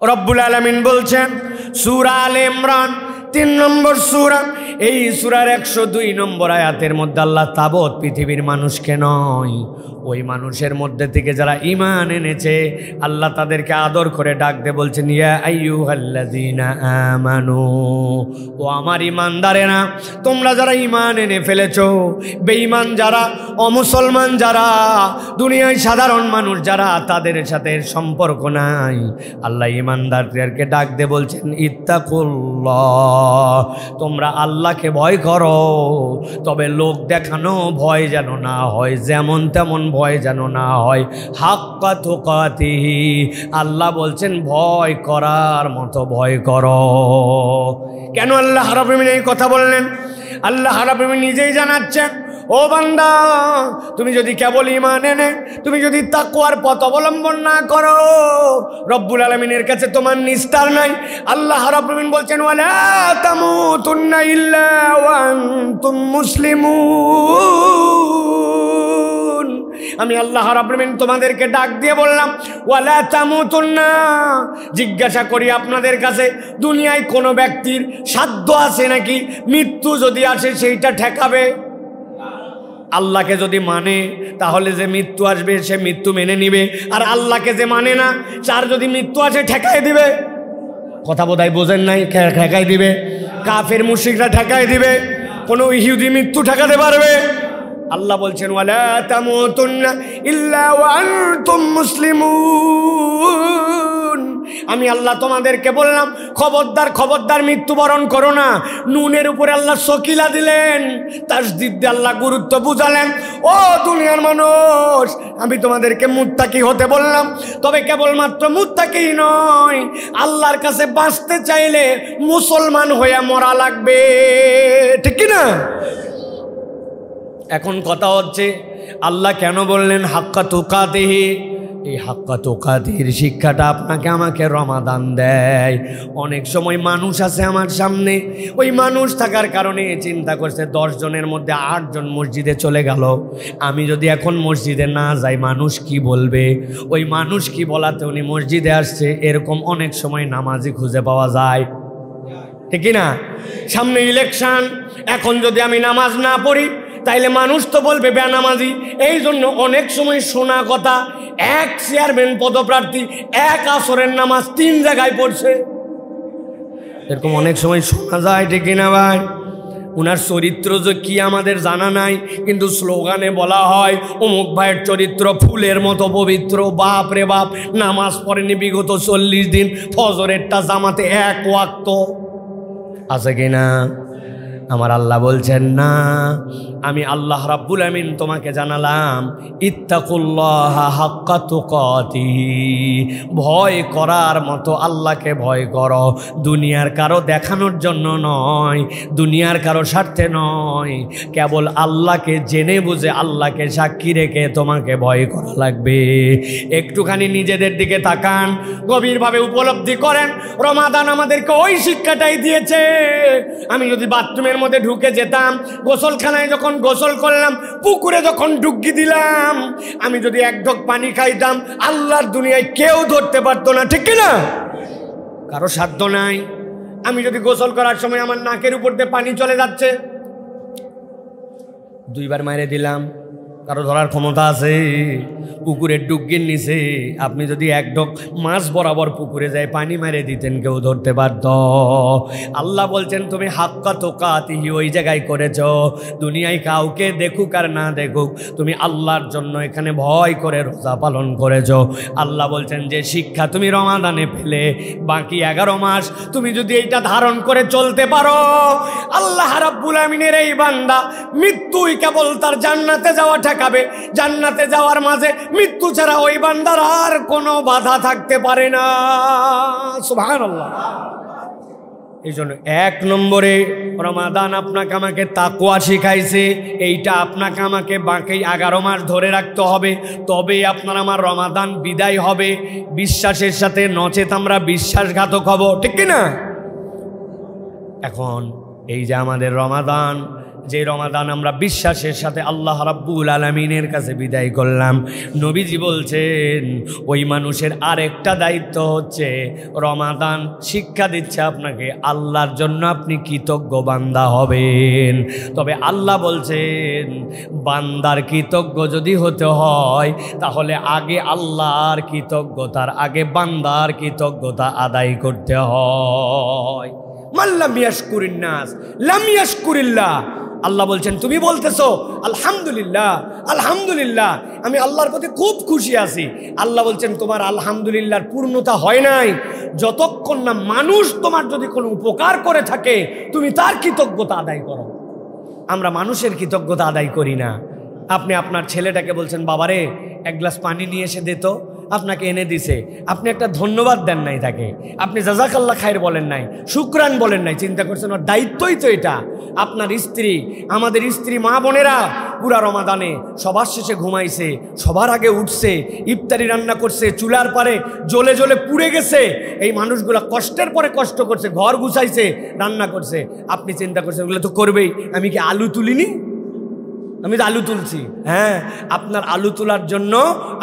রব্বুল আলামিন বলছেন সূরা আলে ইমরান 3 নম্বর সূরা, এই সূরার 102 নম্বর আয়াতের মধ্যে আল্লাহ তাবৎ পৃথিবীর মানুষকে নয়, ওই মানুষের মধ্যে থেকে যারা ঈমান এনেছে আল্লাহ তাদেরকে আদর করে ডাক দিয়ে বলছেন ইয়া আইয়ুহাল্লাযীনা আমানু, ও আমার ঈমানদারেরা, তোমরা যারা ঈমান এনে ফেলেছো, বেঈমান যারা, অমুসলমান যারা, দুনিয়ায় সাধারণ মানুষ যারা, তাদের সাথে সম্পর্ক নাই, আল্লাহ ঈমানদারদেরকে ডাক দিয়ে বলছেন ইত্তাকুল্লাহ, তোমরা আল্লাহকে ভয় করো, তবে লোক দেখানো ভয় যেন না হয়, যেমন তেমন ভয় যেন না হয়, হাক্কা তুকাতিহি, আল্লাহ বলছেন ভয় করার মতো ভয় করো। কেন আল্লাহ রাব্বুল আলামিন এই কথা বললেন? আল্লাহ রাব্বুল আলামিন নিজেই জানাচ্ছেন, ও বান্দা, তুমি যদি কেবল ঈমান এনে তুমি যদি তাকওয়ার পথ অবলম্বন না করো, রব্বুল আলামিনের কাছে তোমার নিস্তার নাই। আল্লাহ রাব্বুল আলামিন বলছেন ওয়ালা তামুতুন্না ইল্লা ওয়া আনতুম মুসলিমুন। আমি আল্লাহ রাব্বুল আলামিন তোমাদেরকে ডাক দিয়ে বললাম ওয়ালা তামুতুন্না, জিজ্ঞাসা করি আপনাদের কাছে, দুনিয়ায় কোনো ব্যক্তির সাধ্য আছে নাকি মৃত্যু যদি আসে সেইটা ঠেকাবে? আল্লাহকে যদি মানে তাহলে যে মৃত্যু আসবে সে মৃত্যু মেনে নিবে, আর আল্লাহকে যে মানে না তার যদি মৃত্যু আসে ঠেকাই দিবে। কথা বোধহয় বোঝেন নাই? ঠেকাই দিবে। কাফের মুশরিকরা ঠেকাই দিবে, কোনো ইহুদি মৃত্যু ঠেকাতে পারবে? আল্লাহ বলছেন ওয়ালা তামুতুন্না ইল্লা ওয়া আনতুম মুসলিমুন। আমি আল্লাহ তোমাদেরকে বললাম খবরদার খবরদার মৃত্যুবরণ করো না। নুনের উপরে আল্লাহ সকিলা দিলেন, তাসদীদ দিয়ে আল্লাহ গুরুত্ব বুঝালেন। ও দুনিয়ার মানুষ, আমি তোমাদেরকে মুত্তাকি হতে বললাম, তবে কেবলমাত্র মুত্তাকি নয়, আল্লাহর কাছে বাঁচতে চাইলে মুসলমান হয়ে মরা লাগবে, ঠিক কি না? এখন কথা হচ্ছে আল্লাহ কেন বললেন হাক্কা তুকাতিহি? এই হাক্কা তুকাতির শিক্ষাটা আপনাকে আমাকে রমাদান দেয়। অনেক সময় মানুষ আছে আমার সামনে, ওই মানুষ থাকার কারণে চিন্তা করছে 10 জনের মধ্যে 8 জন মসজিদে চলে গেল, আমি যদি এখন মসজিদে না যাই মানুষ কি বলবে? ওই মানুষ কি বলাতে উনি মসজিদে আসছে, এরকম অনেক সময় নামাজি খুঁজে পাওয়া যায়, ঠিক না? সামনে ইলেকশন, এখন যদি আমি নামাজ না পড়ি তাইলে মানুষ তো বলবে বেনামাজি। এই জন্য অনেক সময় শোনা কথা, এক চেয়ারম্যান পদপ্রার্থী 1 আসরের নামাজ 3 জায়গায় পড়ছে, এরকম অনেক সময় শোনা যায়, ঠিক না ভাই? উনার চরিত্র যে কি আমাদের জানা নাই, কিন্তু স্লোগানে বলা হয় অমুক ভাইয়ের চরিত্র ফুলের মতো পবিত্র। বাপ রে বাপ, নামাজ পড়েনি বিগত 40 দিন, ফজরেরটা জামাতে 1 ওয়াক্ত আছে কিনা? আমার আল্লাহ বলছেন না, আমি আল্লাহ রাব্বুল আমিন তোমাকে জানালাম ইত্তাকুল্লাহা হাক্কা তুকাতিহি, ভয় করার মতো আল্লাহকে ভয় করো। দুনিয়ার কারো দেখানোর জন্য নয়, দুনিয়ার কারো স্বার্থে নয়, কেবল আল্লাহকে জেনে বুঝে আল্লাহকে সাক্ষী রেখে তোমাকে ভয় করা লাগবে। একটুখানি নিজেদের দিকে তাকান, গভীরভাবে উপলব্ধি করেন রমাদান আমাদেরকে ওই শিক্ষাটাই দিয়েছে। আমি যদি বাথরুমের মধ্যে ঢুকে যেতাম, গোসলখানায় যখন গোসল করলাম, পুকুরে যখন ডুবকি দিলাম, আমি যদি 1 ঢোক পানি খাইতাম, আল্লাহর দুনিয়ায় কেউ ধরতে পারতো না, ঠিক না? কারো সাধ্য নাই। আমি যদি গোসল করার সময় আমার নাকের উপর দিয়ে পানি চলে যাচ্ছে, 2 বার মাইরে দিলাম, কারো ধরার ক্ষমতা আছে? পুকুরের ডুবকির নিচে আপনি যদি 1 ঢোক মাছ বরাবর পুকুরে যায় পানি মেরে দিতেন, কেউ ধরতে পারত? আল্লাহ বলছেন তুমি হাক্কা তুকাতিহি ওই জায়গায় করেছ। দুনিয়ায় কাউকে দেখুক আর না দেখুক, তুমি আল্লাহর জন্য এখানে ভয় করে রোজা পালন করেছ। আল্লাহ বলছেন যে শিক্ষা তুমি রমাদানে পেলে, বাকি 11 মাস তুমি যদি এইটা ধারণ করে চলতে পারো, আল্লাহ রাব্বুল আমিনের এই বান্দা মৃত্যুই কেবল তার জান্নাতে যাওয়া ঠেকাবে। জান্নাতে যাওয়ার মাঝে মৃত্যু ছাড়া ওই বান্দার আর কোনো বাধা থাকতে পারে না। সুবহানাল্লাহ। এই জন্য 1 নম্বরে রমাদান আপনাকে আমাকে তাকওয়া শিখাইছে। এইটা আপনাকে আমাকে বাকি 11 মাস ধরে রাখতে হবে, তবেই আপনার আমার রমাদান বিদায় হবে বিশ্বাসের সাথে, নচেত আমরা বিশ্বাসঘাতক হব, ঠিক না? এখন এই যে আমাদের রমাদান, যে রমাদান আমরা বিশ্বাসের সাথে আল্লাহ রাব্বুল আলামিনের কাছে বিদায় করলাম, নবীজি বলছেন ওই মানুষের আরেকটা দায়িত্ব হচ্ছে রমাদান শিক্ষা দিচ্ছে আপনাকে আল্লাহর জন্য আপনি কৃতজ্ঞ বান্দা হবেন। তবে আল্লাহ বলছেন বান্দার কৃতজ্ঞ যদি হতে হয় তাহলে আগে আল্লাহর কৃতজ্ঞতার আগে বান্দার কৃতজ্ঞতা আদায় করতে হয়। মাল্লাম ইয়াশকুরিন নাস লাম ইয়াশকুরিল্লাহ। আল্লাহ বলছেন তুমি বলতেছো আলহামদুলিল্লাহ আলহামদুলিল্লাহ, আমি আল্লাহর প্রতি খুব খুশি আছি। আল্লাহ বলছেন তোমার আলহামদুলিল্লাহর পূর্ণতা হয় নাই যতক্ষণ না মানুষ তোমার যদি কোনো উপকার করে থাকে তুমি তার কৃতজ্ঞতা আদায় করো। আমরা মানুষের কৃতজ্ঞতা আদায় করি না। আপনি আপনার ছেলেটাকে বলছেন বাবারে এক গ্লাস পানি নিয়ে এসে দে তো, আপনাকে এনে দিছে, আপনি একটা ধন্যবাদ দেন নাই তাকে, আপনি জাযাকাল্লাহ খায়ের বলেন নাই, শুকরান বলেন নাই, চিন্তা করছেন ওর দায়িত্বই তো এটা। আপনার স্ত্রী, আমাদের স্ত্রী মা বোনেরা পুরা রমাদানে সবার শেষে ঘুমাইছে, সবার আগে উঠছে, ইফতারি রান্না করছে, চুলার পারে জ্বলে জ্বলে পুড়ে গেছে, এই মানুষগুলো কষ্টের পরে কষ্ট করছে, ঘর গুছাইছে, রান্না করছে। আপনি চিন্তা করছেন ওগুলো তো করবেই, আমি কি আলু তুলিনি? আমি তো আলু তুলছি। হ্যাঁ, আপনার আলু তোলার জন্য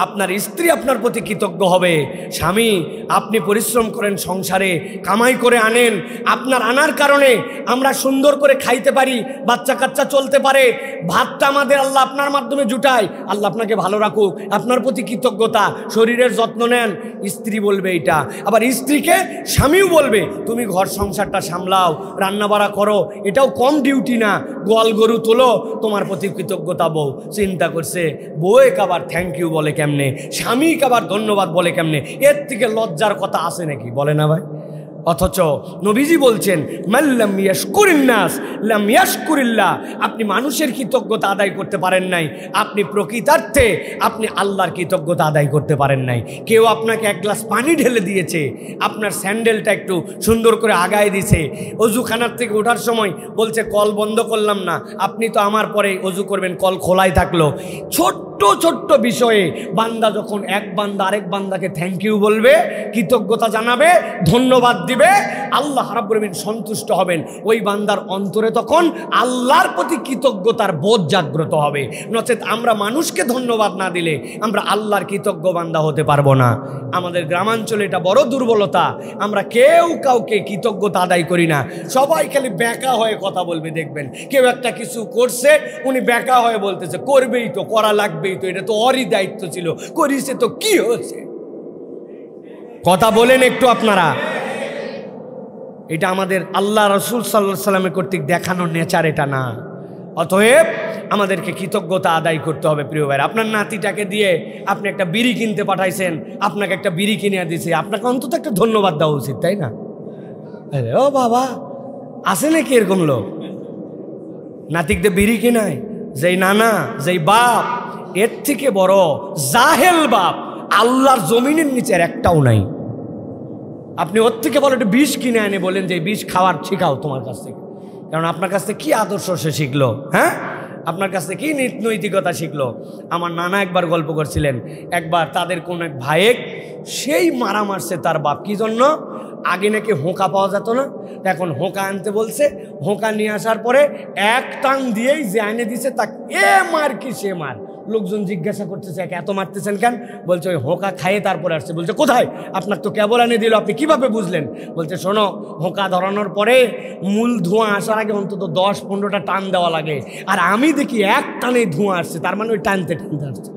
আপনার স্ত্রী আপনার প্রতি কৃতজ্ঞ হবে। স্বামী আপনি পরিশ্রম করেন, সংসারে কামাই করে আনেন, আপনার আনার কারণে আমরা সুন্দর করে খাইতে পারি, বাচ্চা কাচ্চা চলতে পারে, ভাতটা আমাদের আল্লাহ আপনার মাধ্যমে জুটায়। আল্লাহ আপনাকে ভালো রাখুক, আপনার প্রতি কৃতজ্ঞতা। শরীরের যত্ন নেন, স্ত্রী বলবে এটা। আবার স্ত্রীকে স্বামীও বলবে তুমি ঘর সংসারটা সামলাও, রান্নাবাড়া করো, এটাও কম ডিউটি না, গোয়াল গরু তোলো, তোমার প্রতি কৃতজ্ঞতা। বউ চিন্তা করছে বউয়ে কাবার থ্যাংক ইউ বলে কেমনে, স্বামী কাবার ধন্যবাদ বলে কেমনে, এর থেকে লজ্জার কথা আছে নাকি? বলে না ভাই। অথচ নবীজি বলছেন মাল্লাম ইয়াশকুরিন নাস লাম ইয়াশকুরিল্লাহ। আপনি মানুষের কৃতজ্ঞতা আদায় করতে পারেন নাই, আপনি প্রকৃতার্থে আপনি আল্লাহর কৃতজ্ঞতা আদায় করতে পারেন নাই। কেউ আপনাকে এক গ্লাস পানি ঢেলে দিয়েছে, আপনার স্যান্ডেলটা একটু সুন্দর করে আগায় দিছে, অজুখানার থেকে ওঠার সময় বলছে কল বন্ধ করলাম না, আপনি তো আমার পরে অজু করবেন, কল খোলাই থাকলো। ছোট্ট ছোট্ট বিষয়ে বান্দা যখন এক বান্দা আরেক বান্দাকে থ্যাংক ইউ বলবে, কৃতজ্ঞতা জানাবে, ধন্যবাদ দিবে, আল্লাহ রাব্বুল আলামিন সন্তুষ্ট হবেন। ওই বান্দার অন্তরে তখন আল্লাহর প্রতি কৃতজ্ঞতার বোধ জাগ্রত হবে। নচেত আমরা মানুষকে ধন্যবাদ না দিলে আমরা আল্লাহর কৃতজ্ঞ বান্দা হতে পারবো না। আমাদের গ্রামাঞ্চলে এটা বড় দুর্বলতা, আমরা কেউ কাউকে কৃতজ্ঞতা আদায় করি না। সবাই খালি ব্যাকা হয়ে কথা বলবে, দেখবেন কেউ একটা কিছু করছে উনি ব্যাকা হয়ে বলতেছে করবেই তো, করা লাগবেই তো, এটা তো ওরই দায়িত্ব ছিল, করিছে তো কি হয়েছে। কথা বলেন একটু আপনারা। এটা আমাদের আল্লাহ রাসূল সাল্লাল্লাহু আলাইহি সাল্লামের কর্তৃক দেখানোর নেচার এটা না। অতএব আমাদেরকে কৃতজ্ঞতা আদায় করতে হবে। প্রিয় ভাইরা, আপনার নাতিটাকে দিয়ে আপনি একটা বিড়ি কিনতে পাঠাইছেন, আপনাকে একটা বিড়ি কিনে দিয়েছে, আপনাকে অন্তত একটা ধন্যবাদ দেওয়া উচিত, তাই না? ও বাবা, আছে নাকি এরকম লোক? নাতিকদের বিড়ি কিনায় যেই নানা, যেই বাপ, এর থেকে বড় জাহেল বাপ আল্লাহর জমিনের নিচে একটাও নাই। আপনি ওর থেকে বলো একটু বিষ কিনে আনে, বলেন যে বিষ খাওয়ার শিখাও তোমার কাছ থেকে, কারণ আপনার কাছ থেকে কি আদর্শ সে শিখলো? হ্যাঁ, আপনার কাছ থেকে কি নৈতিকতা শিখলো? আমার নানা একবার গল্প করছিলেন, একবার তাদের কোন এক ভাইয়ের সেই মারা মারছে তার বাপ, কি জন্য? আগে নাকি হোঁকা পাওয়া যেত না, এখন হোঁকা আনতে বলছে। হোঁকা নিয়ে আসার পরে এক টান দিয়েই যে আনে দিছে তাকে এ মার কি সে মার। লোকজন জিজ্ঞাসা করতেছে এত মারতেছেন কেন? বলছে ওই হোঁকা খাইয়ে তারপরে আসছে। বলছে কোথায়? আপনার তো কেবল আনে দিল, আপনি কিভাবে বুঝলেন? বলছে শোনো, হোঁকা ধরানোর পরে মূল ধোঁয়া আসার আগে অন্তত 10-15টা টান দেওয়া লাগে, আর আমি দেখি এক টানে ধোঁয়া আসছে, তার মানে ওই টানতে টানতে আসছে।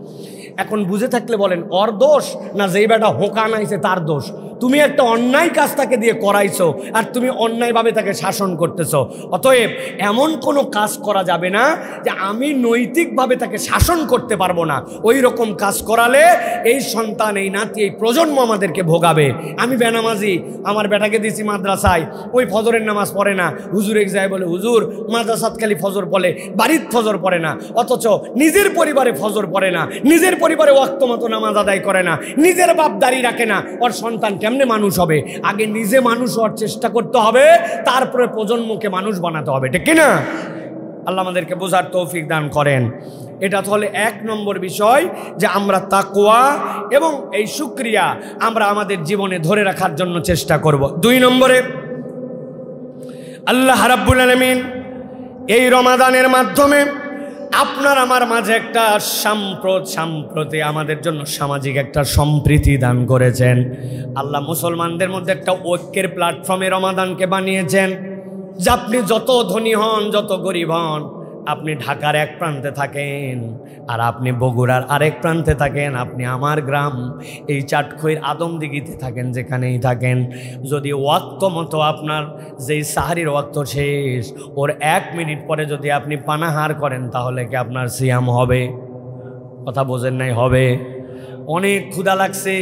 এখন বুঝে থাকলে বলেন ওর দোষ না যেই বেটা হোঁকা আনাইছে তার দোষ? তুমি একটা অন্যায় কাজ তাকে দিয়ে করাইছো আর তুমি অন্যায়ভাবে তাকে শাসন করতেছো। অতএব এমন কোনো কাজ করা যাবে না যে আমি নৈতিকভাবে তাকে শাসন করতে পারবো না। ওই রকম কাজ করালে এই সন্তান, এই নাতি, এই প্রজন্ম আমাদেরকে ভোগাবে। আমি বেনামাজি, আমার বেটাকে দিয়েছি মাদ্রাসায়, ওই ফজরের নামাজ পড়ে না, হুজুর এক যায় বলে হুজুর মাদ্রাসাত খালি ফজর পড়ে, বাড়ির ফজর পড়ে না, অথচ নিজের পরিবারে ফজর পড়ে না, নিজের পরিবারে ওয়াক্ত মতো নামাজ আদায় করে না, নিজের বাপ দাড়ি রাখে না, ওর সন্তান কেমনে মানুষ হবে? আগে নিজে মানুষ হওয়ার চেষ্টা করতে হবে, তারপরে প্রজন্মকে মানুষ বানাতে হবে, ঠিক না? আল্লাহ আমাদেরকে বোঝার তৌফিক দান করেন। এটা তাহলে 1 নম্বর বিষয় যে আমরা তাকওয়া এবং এই শুকরিয়া আমরা আমাদের জীবনে ধরে রাখার জন্য চেষ্টা করব। 2 নম্বরে আল্লাহ রাব্বুল আলামিন এই রমাদানের মাধ্যমে আপনার আমার মাঝে একটা সাম্প্রতি আমাদের জন্য সামাজিক একটা সম্প্রীতি দান করেছেন আল্লাহ। মুসলমানদের মধ্যে একটা ঐক্যের প্ল্যাটফর্মে রমাদানকে বানিয়েছেন, যে আপনি যত ধনী হন, যত গরিব হন, আপনি ঢাকার এক প্রান্তে থাকেন আর আপনি বগুড়ার আরেক প্রান্তে থাকেন, আপনি আমার গ্রাম এই চাটখইর আদমদিঘিতে থাকেন, যেখানেই থাকেন, যদি ওয়াক্ত মতো আপনার যেই সাহারির ওয়াক্ত শেষ ওর 1 মিনিট পরে যদি আপনি পানাহার করেন, তাহলে কি আপনার সিয়াম হবে? কথা বোঝেন নাই? হবে। অনেক ক্ষুধা লাগছে,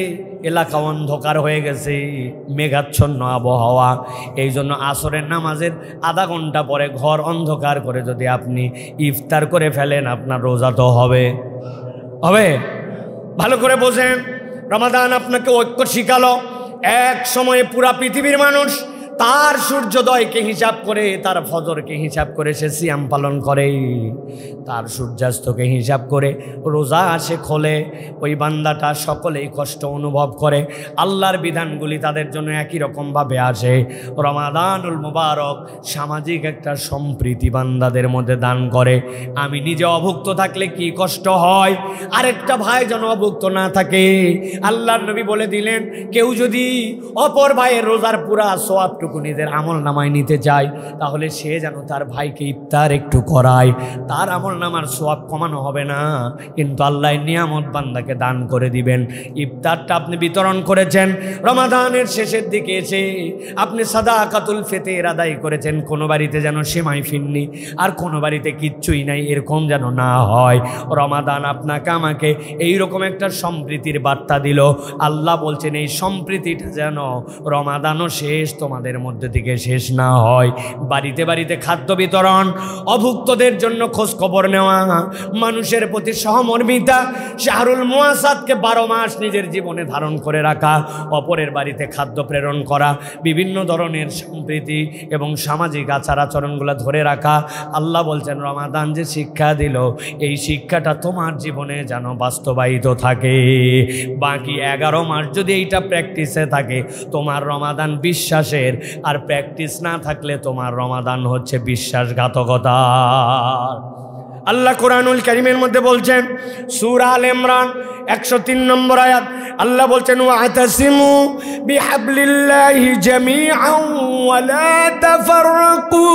এলাকা অন্ধকার হয়ে গেছে, মেঘাচ্ছন্ন আবহাওয়া, এই জন্য আসরের নামাজের আধা ঘন্টা পরে ঘর অন্ধকার করে যদি আপনি ইফতার করে ফেলেন, আপনার রোজা তো হবে। হবে? ভালো করে বোঝেন, রমাদান আপনাকে ঐক্য শিখালো। এক সময়ে পুরা পৃথিবীর মানুষ তার সূর্যোদয়কে হিসাব করে, তার ফজরকে হিসাব করে সে সিয়াম পালন করে, তার সূর্যাস্তকে হিসাব করে রোজা সে খোলে। ওই বান্দাটা সকলেই কষ্ট অনুভব করে, আল্লাহর বিধানগুলি তাদের জন্য একই রকমভাবে আসে। রমাদানুল মুবারক সামাজিক একটা সম্প্রীতি বান্দাদের মধ্যে দান করে। আমি নিজে অভুক্ত থাকলে কি কষ্ট হয়, আরেকটা ভাই যেন অভুক্ত না থাকে। আল্লাহর নবী বলে দিলেন, কেউ যদি অপর ভাইয়ের রোজার পুরা সোয়াবটুকু নিজের আমল নামায় নিতে চায়, তাহলে সে যেন তার ভাইকে ইফতার একটু করায়। তার আমল নামার সোয়াব কমানো হবে না, কিন্তু আল্লাহ নিয়ামত বান্দাকে দান করে দিবেন। ইফতারটা আপনি বিতরণ করেছেন, রমাদানের শেষের দিকে এসে আপনি সাদাকাতুল ফিতর আদায় করেছেন। কোনো বাড়িতে যেন সেমাই ফিরনি আর কোনো বাড়িতে কিচ্ছুই নাই, এরকম যেন না হয়। রমাদান আপনাকে আমাকে এইরকম একটা সম্প্রীতির বার্তা দিল। আল্লাহ বলছেন, এই সম্প্রীতিটা যেন রমাদানও শেষ তোমাদের মধ্যে থেকে শেষ না হয়। বাড়িতে বাড়িতে খাদ্য বিতরণ, অভুক্তদের জন্য খোঁজ খবর নেওয়া, মানুষের প্রতি সহমর্মিতা, শাহরুল মুয়াসাতকে 12 মাস নিজের জীবনে ধারণ করে রাখা, অপরের বাড়িতে খাদ্য প্রেরণ করা, বিভিন্ন ধরনের সম্প্রীতি এবং সামাজিক আচার আচরণগুলো ধরে রাখা। আল্লাহ বলছেন, রমাদান যে শিক্ষা দিল, এই শিক্ষাটা তোমার জীবনে যেন বাস্তবায়িত থাকে। বাকি 11 মাস যদি এইটা প্র্যাকটিসে থাকে, তোমার রমাদান বিশ্বাসের, আর প্র্যাকটিস না থাকলে তোমার রমাদান হচ্ছে বিশ্বাসঘাতকতা। আল্লাহ কোরআনুল কারীমের মধ্যে বলছেন, সূরা আল ইমরান 103 নম্বর আয়াত, আল্লাহ বলছেন, ওয়াতাসিমু বিহাবলিল্লাহি জামিআন ওয়া লা তাফাররাকু।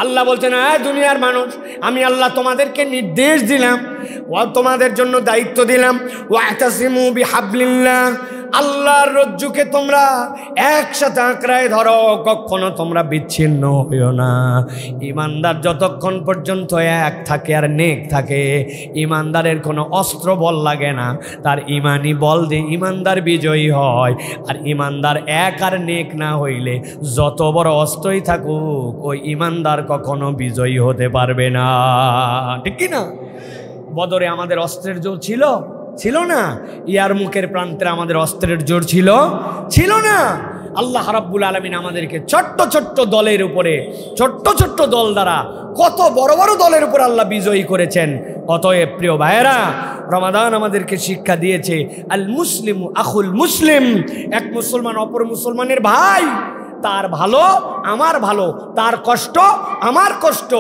আল্লাহ বলছেন, দুনিয়ার মানুষ, আমি আল্লাহ তোমাদেরকে নির্দেশ দিলাম, তোমাদের জন্য দায়িত্ব দিলাম, ওয়াতাসিমু বিহাবলিল্লাহ, আল্লাহর রজ্জুকে তোমরা একসাথে আঁকড়ায় ধরো, কখনো তোমরা বিচ্ছিন্ন হইও না। ইমানদার যতক্ষণ পর্যন্ত এক থাকে আর নেক থাকে, ইমানদারের কোনো অস্ত্র বল লাগে না, তার ইমানি বল দিয়ে ইমানদার বিজয়ী হয়। আর ইমানদার এক আর নেক না হইলে যত বড় অস্ত্রই থাকুক, ওই ইমানদার কখনো বিজয়ী হতে পারবে না। ঠিক কি না? বদরে আমাদের অস্ত্রের জোর ছিল না? ইয়ারমুকের প্রান্তে আমাদের অস্ত্রের জোর ছিল না? আল্লাহ রাব্বুল আলামিন আমাদেরকে ছোট্ট ছোট্ট দলের উপরে, ছোট্ট ছোট্ট দল দ্বারা কত বড় বড় দলের উপর আল্লাহ বিজয়ী করেছেন। অতএব প্রিয় ভাইয়েরা, রমাদান আমাদেরকে শিক্ষা দিয়েছে, আল মুসলিমু আখুল মুসলিম, এক মুসলমান অপর মুসলমানের ভাই। তার ভালো আমার ভালো, তার কষ্ট আমার কষ্ট।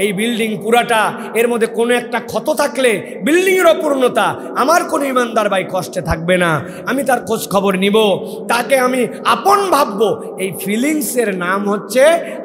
এই বিল্ডিং পুরাটা, এর মধ্যে কোনো একটা ক্ষত থাকলে বিল্ডিংয়ের অপূর্ণতা, আমার কোনো ইমানদার ভাই কষ্টে থাকবে না। আমি তার খোঁজ খবর নিব, তাকে আমি আপন ভাববো। এই ফিলিংসের নাম হচ্ছে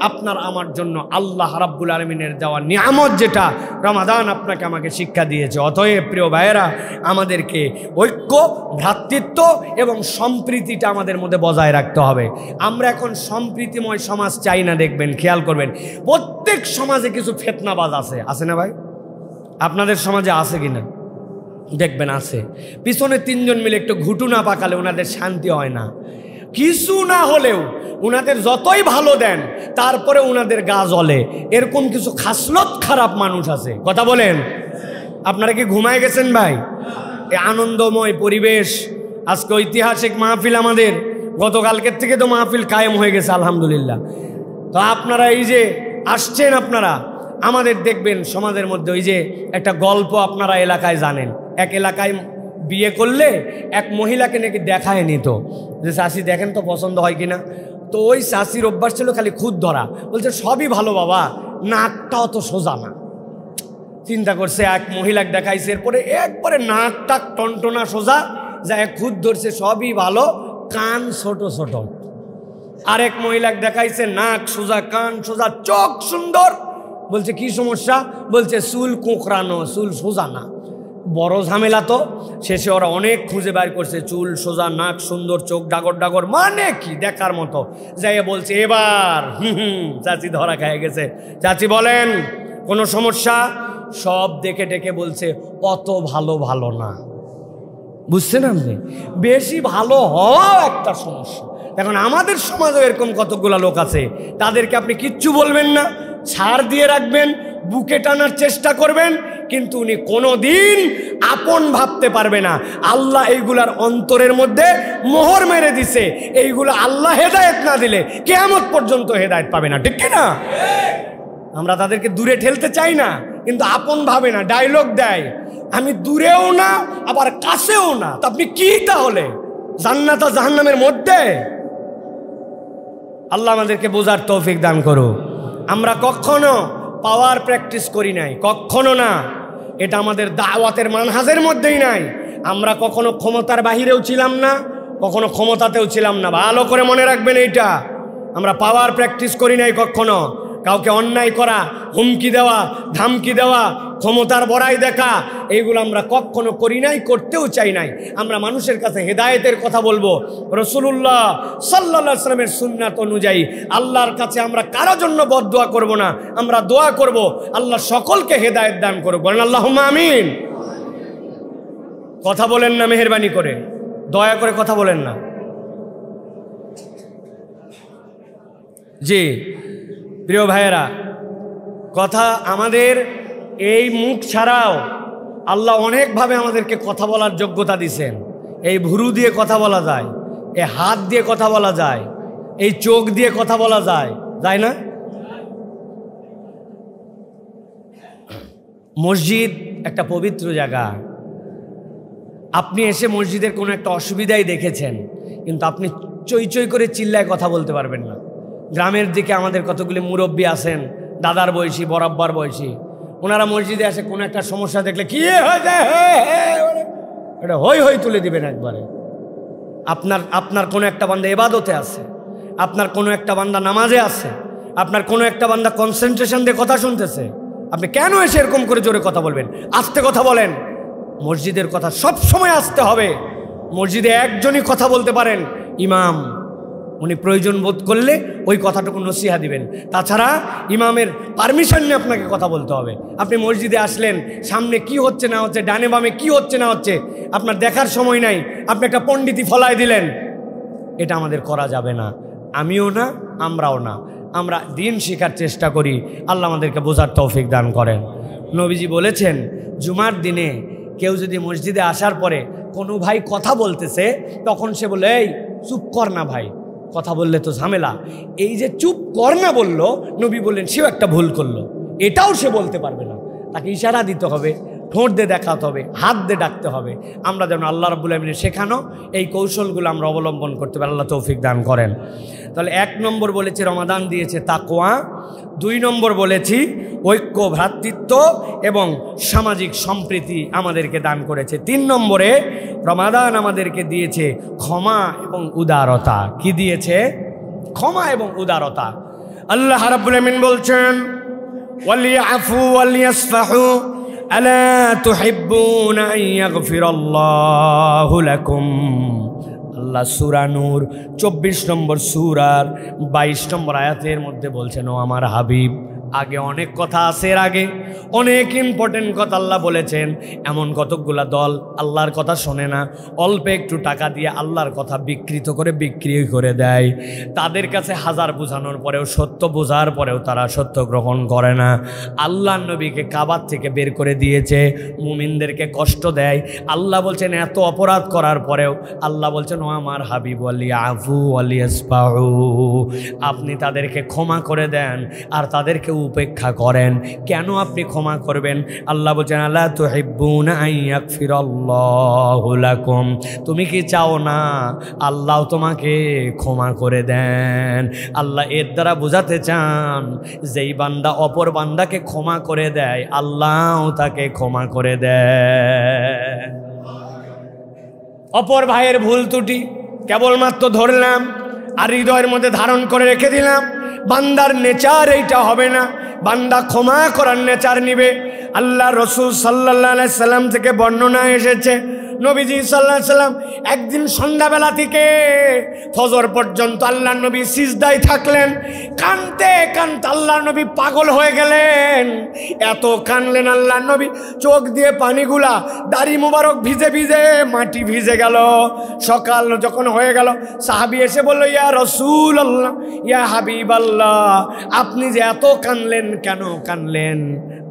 আপনার আমার জন্য আল্লাহ রাব্বুল আলামিনের দেওয়া নিয়ামত, যেটা রমাদান আপনাকে আমাকে শিক্ষা দিয়েছে। অতএব প্রিয় ভাইয়েরা, আমাদেরকে ঐক্য, ভ্রাতৃত্ব এবং সম্প্রীতিটা আমাদের মধ্যে বজায় রাখতে হবে। আমরা এখন সম্প্রীতিময় সমাজ চাই না। দেখবেন, খেয়াল করবেন, প্রত্যেক সমাজে কিছু ফিতনাবাজ আছে না ভাই? আপনাদের সমাজে আছে কিনা দেখবেন, আছে। পিছনে 3 জন মিলে একটু ঘুটু না পাকালে ওনাদের শান্তি হয় না। কিছু না হলেও ওনাদের যতই ভালো দেন, তারপরে ওনাদের গা জ্বলে। এরকম কিছু খাসলত খারাপ মানুষ আছে। কথা বলেন, আপনারা কি ঘুমায় গেছেন ভাই? এই আনন্দময় পরিবেশ, আজকে ঐতিহাসিক মাহফিল আমাদের, গতকালকের থেকে তো মাহফিল কায়েম হয়ে গেছে আলহামদুলিল্লাহ। তো আপনারা এই যে আসছেন, আপনারা আমাদের দেখবেন সমাজের মধ্যে ওই যে একটা গল্প আপনারা এলাকায় জানেন, এক এলাকায় বিয়ে করলে এক মহিলাকে নাকি দেখায় নিত, যে চাষি দেখেন তো পছন্দ হয় কিনা। তো ওই চাষির অভ্যাস ছিল খালি খুদ ধরা, বলছে সবই ভালো বাবা, নাকটাও তো সোজা না। চিন্তা করছে, এক মহিলাকে দেখাইছে, এরপরে একবারে নাকটা টনটনা সোজা, যা খুদ ধরছে সবই ভালো, কান ছোট ছোট। আরেক মহিলাকে দেখাইছে নাক সোজা, কান সোজা, চোখ সুন্দর। বলছে কি সমস্যা? বলছে চুল কোঁকড়ানো, চুল সোজা না। বড় ঝামেলা তো। শেষে ওরা অনেক খুঁজে বাইর করছে, চুল সোজা, নাক সুন্দর, চোখ ডাগর ডাগর, মানে কি দেখার মতো। যাই বলছে এবার চাচি ধরা খেয়ে গেছে। চাচি বলেন কোনো সমস্যা? সব দেখে ডেকে বলছে অত ভালো ভালো না। বুঝছেন আপনি? বেশি ভালো হওয়া একটা সমস্যা। এখন আমাদের সমাজে এরকম কতগুলো লোক আছে, তাদেরকে আপনি কিচ্ছু বলবেন না, ছাড় দিয়ে রাখবেন, বুকে টানার চেষ্টা করবেন, কিন্তু উনি কোনোদিন আপন ভাবতে পারবে না। আল্লাহ এইগুলার অন্তরের মধ্যে মোহর মেরে দিছে। এইগুলো আল্লাহ হেদায়েত না দিলে কিয়ামত পর্যন্ত হেদায়েত পাবে না। ঠিক কিনা? আমরা তাদেরকে দূরে ঠেলতে চাই না, কিন্তু আপন ভাবে না, ডায়লগ দেয়, আমি দূরেও না আবার কাছেও না। তো আপনি কি তাহলে? জান্নাত আর জাহান্নামের মধ্যে? আল্লাহ আমাদেরকে বোঝার তৌফিক দান করো। আমরা কখনো পাওয়ার প্র্যাকটিস করি নাই, কখনো না। এটা আমাদের দাওয়াতের মানহাজের মধ্যেই নাই। আমরা কখনো ক্ষমতার বাহিরেও ছিলাম না, কখনো ক্ষমতাতেও ছিলাম না। ভালো করে মনে রাখবেন এইটা। আমরা পাওয়ার প্র্যাকটিস করি নাই কখনো। কাউকে অন্যায় করা, হুমকি দেওয়া, ধামকি দেওয়া, ক্ষমতার বড়াই দেখা, এইগুলো আমরা কখনো করি নাই, করতেও চাই নাই। আমরা মানুষের কাছে হেদায়েতের কথা বলবো, রাসূলুল্লাহ সাল্লাল্লাহু আলাইহি ওয়াসাল্লামের সুন্নাত অনুযায়ী। আল্লাহর কাছে আমরা কারো জন্য বদদোয়া করব না, আমরা দোয়া করব আল্লাহ সকলকে হেদায়েত দান করুক। বলেন আল্লাহুম্মা আমিন। কথা বলেন না মেহেরবানি করে, দয়া করে কথা বলেন না। জি প্রিয় ভাইয়েরা, কথা আমাদের এই মুখ ছাড়াও আল্লাহ অনেকভাবে আমাদেরকে কথা বলার যোগ্যতা দিছেন। এই ভুরু দিয়ে কথা বলা যায়, এই হাত দিয়ে কথা বলা যায়, এই চোখ দিয়ে কথা বলা যায়, যায় না? মসজিদ একটা পবিত্র জায়গা। আপনি এসে মসজিদের কোনো একটা অসুবিধাই দেখেছেন, কিন্তু আপনি চই চই করে চিল্লায় কথা বলতে পারবেন না। গ্রামের দিকে আমাদের কতগুলি মুরব্বী আছেন, দাদার বয়সী, বরাব্বার বয়সী, ওনারা মসজিদে আসে কোনো একটা সমস্যা দেখলে কি হয়ে যায়, এটা হই হই তুলে দিবেন একবারে। আপনার কোনো একটা বান্দা ইবাদতে আছে, আপনার কোনো একটা বান্দা নামাজে আছে, আপনার কোনো একটা বান্দা কনসেন্ট্রেশন দিয়ে কথা শুনতেছে, আপনি কেন এসে এরকম করে জোরে কথা বলবেন? আস্তে কথা বলেন। মসজিদের কথা সব সময় আসতে হবে। মসজিদে একজনই কথা বলতে পারেন, ইমাম। উনি প্রয়োজন বোধ করলে ওই কথাটুকু নসিহা দিবেন, তাছাড়া ইমামের পারমিশন নিয়ে আপনাকে কথা বলতে হবে। আপনি মসজিদে আসলেন, সামনে কি হচ্ছে না হচ্ছে, ডানে বামে কি হচ্ছে না হচ্ছে, আপনার দেখার সময় নাই, আপনি একটা পণ্ডিতি ফলায় দিলেন, এটা আমাদের করা যাবে না। আমিও না, আমরাও না। আমরা দিন শেখার চেষ্টা করি। আল্লাহ আমাদেরকে বোঝার তৌফিক দান করেন। নবীজি বলেছেন, জুমার দিনে কেউ যদি মসজিদে আসার পরে কোনো ভাই কথা বলতেছে, তখন সে বলে, এই চুপ কর না ভাই, কথা বললে তো ঝামেলা। এই যে চুপ কর না বললো, নবী বললেন সেও একটা ভুল করলো, এটাও সে বলতে পারবে না। তাকে ইশারা দিতে হবে, ঠোঁট দিয়ে দেখাতে হবে, হাত দিয়ে ডাকতে হবে। আমরা যেন আল্লাহ রাব্বুল আমিনের শেখানো এই কৌশলগুলো আমরা অবলম্বন করতে পারি। আল্লাহ তৌফিক দান করেন। তাহলে 1 নম্বর বলেছি রমাদান দিয়েছে তাকওয়া, 2 নম্বর বলেছি ঐক্য, ভ্রাতৃত্ব এবং সামাজিক সম্প্রীতি আমাদেরকে দান করেছে। 3 নম্বরে রমাদান আমাদেরকে দিয়েছে ক্ষমা এবং উদারতা। কি দিয়েছে? ক্ষমা এবং উদারতা। আল্লাহ রাব্বুল আমিন বলছেন, ওয়ালিয়াফু ওয়ালিয়াসফাহু আলা তুহিব্বুনা আন ইয়াগফিরাল্লাহু লাকুম। আল্লাহ সূরা নূর 24 নম্বর সূরার 22 নম্বর আয়াতের মধ্যে বলছেন, ও আমার হাবিব, আগে অনেক কথা আছে, এর আগে অনেক ইম্পর্টেন্ট কথা আল্লাহ বলেছেন। এমন কতকগুলা দল আল্লাহর কথা শোনে না, অল্প একটু টাকা দিয়ে আল্লাহর কথা বিকৃত করে বিক্রি করে দেয়। তাদের কাছে হাজার বোঝানোর পরেও, সত্য বোঝার পরেও তারা সত্য গ্রহণ করে না। আল্লাহর নবীকে কাবার থেকে বের করে দিয়েছে, মুমিনদেরকে কষ্ট দেয়। আল্লাহ বলছেন এত অপরাধ করার পরেও আল্লাহ বলছেন, ও আমার হাবিব ওয়ালিয়াফু ওয়ালিয়াসফাহু, আপনি তাদেরকে ক্ষমা করে দেন আর তাদেরকে উপেক্ষা করেন, কেন আপনি ক্ষমা করবেন? আল্লাহ বলছেন আলা তুহিব্বুনা আন ইয়াগফিরাল্লাহু লাকুম, তুমি কি চাও না আল্লাহ তোমাকে ক্ষমা করে দেন? আল্লাহ এর দ্বারা বোঝাতে চান যেই বান্দা অপর বান্দাকে ক্ষমা করে দেয় আল্লাহ তাকে ক্ষমা করে দেয়। অপর ভাইয়ের ভুল ত্রুটি কেবলমাত্র ধরলাম আর হৃদয়ের মধ্যে ধারণ করে রেখে দিলাম, বান্দার নেচার এইটা হবে না, বান্দা ক্ষমা করার নেচার নিবে। আল্লাহ রসুল সাল্লাল্লাহু আলাইহি সাল্লাম থেকে বর্ণনা এসেছে, নবীজি সাল্লাল্লাহু আলাইহি সাল্লাম একদিন সন্ধ্যাবেলা থেকে ফজর পর্যন্ত আল্লাহ নবী সিজদায় থাকলেন। কানতে কানতে আল্লাহ নবী পাগল হয়ে গেলেন, এত কানলেন আল্লাহ নবী, চোখ দিয়ে পানিগুলা দাড়ি মুবারক ভিজে ভিজে মাটি ভিজে গেল। সকাল যখন হয়ে গেল সাহাবী এসে বলল, ইয়া রাসূলুল্লাহ, ইয়া হাবিবাল্লাহ, আপনি যে এত কানলেন, কেন কানলেন?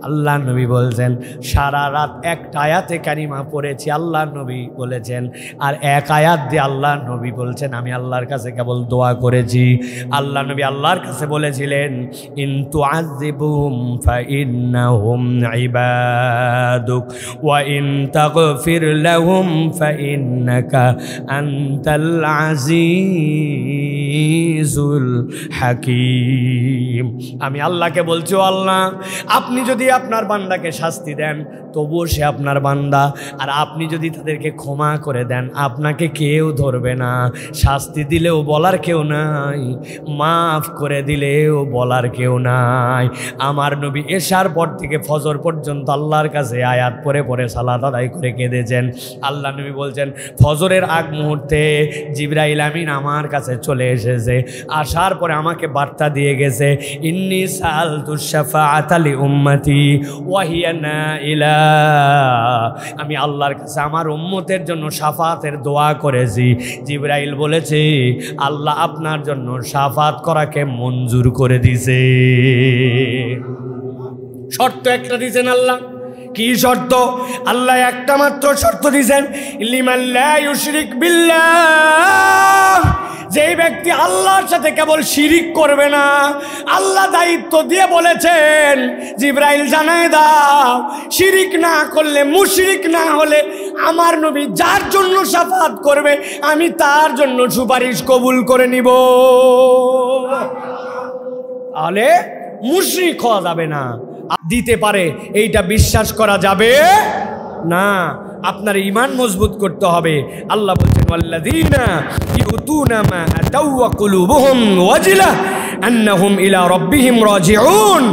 আল্লাহ নবী বলছেন সারা রাত একটা আয়াতে কারিমা পড়েছি, আল্লাহ নবী বলেছেন, আর এক আয়াত দিয়ে আল্লাহ নবী বলছেন আমি আল্লাহর কাছে কেবল দোয়া করেছি। আল্লাহ নবী আল্লাহর কাছে বলেছিলেন ইন তুআযিবুহুম ফাইন্নাহুম ইবাদুক ওয়া ইন তাগফির লাহুম ফাইন্নাকা আনতাল আজিজুল হাকীম। আমি আল্লাহকে বলছি, ও আল্লাহ, আপনি যদি আপনার বান্দাকে শাস্তি দেন তবুও সে আপনার বান্দা, আর আপনি যদি তাদেরকে ক্ষমা করে দেন আপনাকে কেউ ধরবে না, শাস্তি দিলেও বলার কেউ নাই, মাফ করে দিলেও বলার কেউ নাই। আমার নবী এশার পর থেকে ফজর পর্যন্ত আল্লাহর কাছে আয়াত পড়ে পড়ে সালাত আদায় করে কেঁদেছেন। আল্লাহ নবী বলছেন ফজরের আগ মুহূর্তে জিবরাইল আমিন আমার কাছে চলে এসেছে, আসার পরে আমাকে বার্তা দিয়ে গেছে, ইন্নী সাআলতুশ শাফাআতা লি উম্মতি ওয়া হিয়া নাইলা, আমি আল্লাহর কাছে আমার উম্মতের জন্য শাফাতের দোয়া করেছি। জিবরাইল বলেছে আল্লাহ আপনার জন্য শাফাত করাকে মঞ্জুর করে দিয়েছে। শর্ত একটা দিয়েছেন আল্লাহ, কি শর্ত? আল্লাহ একটা মাত্র শর্ত দিয়েছেন, লিমান লা ইউশরিক বিল্লাহ, যেই ব্যক্তি আল্লাহর সাথে কেবল শিরিক করবে না। আল্লাহ দায়িত্ব দিয়ে বলেছেন জিবরাইল জানায় দাও, শিরিক না করলে, মুশরিক না হলে আমার নবী যার জন্য শাফাত করবে আমি তার জন্য সুপারিশ কবুল করে নিব। তাহলে মুশরিক হওয়া যাবে না, দিতে পারে এইটা বিশ্বাস করা যাবে না, আপনার ঈমান মজবুত করতে হবে। আল্লাহ বলছেন ওয়াল্লাযীনা ইউতুনা মা আতাউ ওয়া কুলুবুহুম ওয়াজিলা আন্নাহুম ইলা রাব্বিহিম রাজিউন।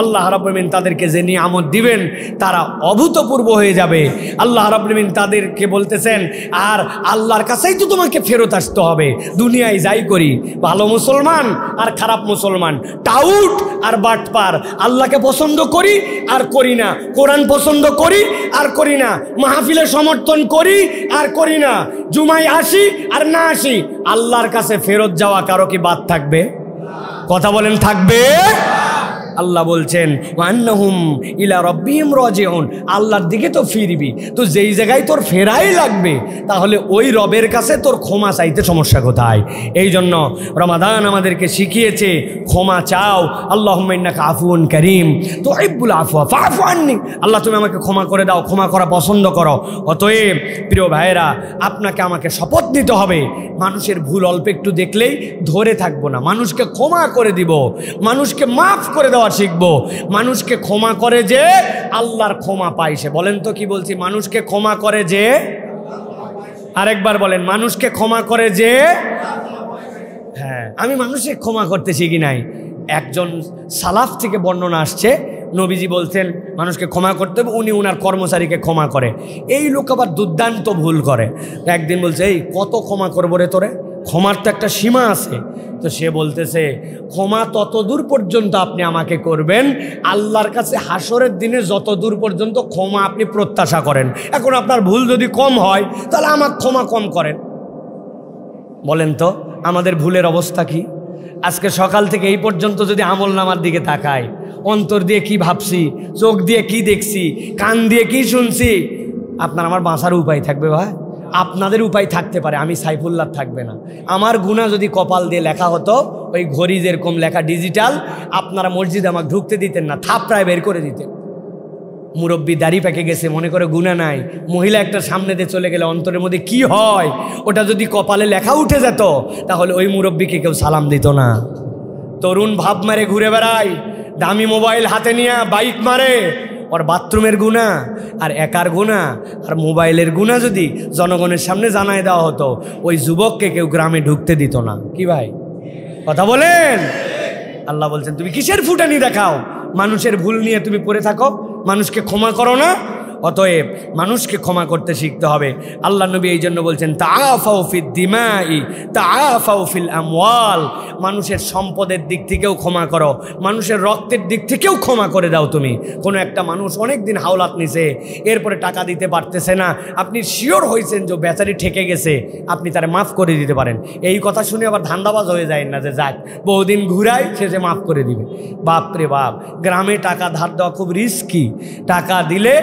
আল্লাহ রাব্বুল আলামিন তাদেরকে যে নিয়ামত দিবেন তারা অভূতপূর্ব হয়ে যাবে। আল্লাহ রাব্বুল আলামিন তাদেরকে বলতেছেন আর আল্লাহর কাছেই তো তোমাকে ফেরত আসতে হবে। দুনিয়ায় যাই করি, ভালো মুসলমান আর খারাপ মুসলমান, টাউট আর বাটপার, আল্লাহকে পছন্দ করি আর করি না, কোরআন পছন্দ করি আর করি না, মাহফিলে সমর্থন করি আর করি না, জুমায় আসি আর না আসি, আল্লাহর কাছে ফেরত যাওয়া কারো কি বাদ থাকবে? কথা বলেন, থাকবে? আল্লাহ বলছেন ওয়ান্নাহুম ইলা রাব্বিহিম রাজিউন, আল্লাহর দিকে তো ফিরবি, তো যেই জায়গায় তোর ফেরাই লাগবে তাহলে ওই রবের কাছে তোর ক্ষমা চাইতে সমস্যা কোথায়? এই জন্য রমাদান আমাদেরকে শিখিয়েছে ক্ষমা চাও। আল্লাহুম্মা ইন্নাকা আফুউন কারীম তুহিব্বুল আফওয়া ফা'ফু আন্নী, আল্লাহ তুমি আমাকে ক্ষমা করে দাও, ক্ষমা করা পছন্দ করো। অতএব প্রিয় ভাইয়েরা, আপনাকে আমাকে শপথ নিতে হবে মানুষের ভুল অল্প একটু দেখলেই ধরে থাকবো না, মানুষকে ক্ষমা করে দিব, মানুষকে মাফ করে দেওয়া শিখবো। মানুষকে ক্ষমা করে যে আল্লাহর ক্ষমা পাই সে। বলেন তো কি বলছি? মানুষকে ক্ষমা করে যে, আরেকবার বলেন, মানুষকে ক্ষমা করে যে। হ্যাঁ, আমি মানুষকে ক্ষমা করতে শিখি নাই। একজন সালাফ থেকে বর্ণনা আসছে, নবীজি বলছেন মানুষকে ক্ষমা করতে হবে, উনি উনার কর্মচারীকে ক্ষমা করে। এই লোক আবার দুর্দান্ত ভুল করে। একদিন বলছে এই কত ক্ষমা করবো রে তোরে, ক্ষমার তো একটা সীমা আছে। তো সে বলতেছে ক্ষমা তত দূর পর্যন্ত আপনি আমাকে করবেন আল্লাহর কাছে হাসরের দিনে যত দূর পর্যন্ত ক্ষমা আপনি প্রত্যাশা করেন। এখন আপনার ভুল যদি কম হয় তাহলে আমাকে ক্ষমা কম করেন। বলেন তো আমাদের ভুলের অবস্থা কি? আজকে সকাল থেকে এই পর্যন্ত যদি আমল নামার দিকে তাকায়, অন্তর দিয়ে কি ভাবছি, চোখ দিয়ে কি দেখছি, কান দিয়ে কি শুনছি, আপনার আমার বাঁচার উপায় থাকবে ভাই? আপনাদের উপায় থাকতে পারে, আমি সাইফুল্লাহ থাকবে না। আমার গুনাহ যদি কপাল দিয়ে লেখা হতো ওই ঘড়ি যেরকম লেখা ডিজিটাল, আপনারা মসজিদে আমাকে ঢুকতে দিতেন না, থাপড়ায় বের করে দিতেন। মুরব্বী দাড়ি পেকে গেছে, মনে করে গুনাহ নাই, মহিলা একটা সামনে দিয়ে চলে গেলে অন্তরের মধ্যে কি হয়, ওটা যদি কপালে লেখা উঠে যেত তাহলে ওই মুরব্বীকে কেউ সালাম দিত না। তরুণ ভাব মারে ঘুরে বেড়ায়, দামি মোবাইল হাতে নিয়ে বাইক মারে, ওর বাথরুমের গুনাহ আর একার গুনাহ আর মোবাইলের গুনাহ যদি জনগণের সামনে জানায় দেওয়া হতো, ওই যুবককে কেউ গ্রামে ঢুকতে দিত না। কি ভাই কথা বলেন? আল্লাহ বলছেন তুমি কিসের ফুটানি দেখাও, মানুষের ভুল নিয়ে তুমি পড়ে থাকো, মানুষকে ক্ষমা করো না। অতএব মানুষকে ক্ষমা করতে শিখতে হবে। আল্লাহ নবী এই জন্য বলছেন তাআফাউ ফিদ দিমাই তাআফাউ ফিল আমওয়াল, মানুষের সম্পদের দিক থেকেও ক্ষমা করো, মানুষের রক্তের দিক থেকেও ক্ষমা করে দাও। তুমি কোনো একটা মানুষ অনেক দিন হাওলাত নিছে, এরপরে টাকা দিতে পারতেছে না, আপনি শিওর হয়েছেন যে বেচারি ঠেকে গেছে, আপনি তারে মাফ করে দিতে পারেন। এই কথা শুনে আবার ধান্দাবাজ হয়ে যায় না যে যাক বহুদিন ঘুরাই সে মাফ করে দিবে। বাপরে বাপ, গ্রামে টাকা ধার দেওয়া খুব রিস্কি, টাকা দিলে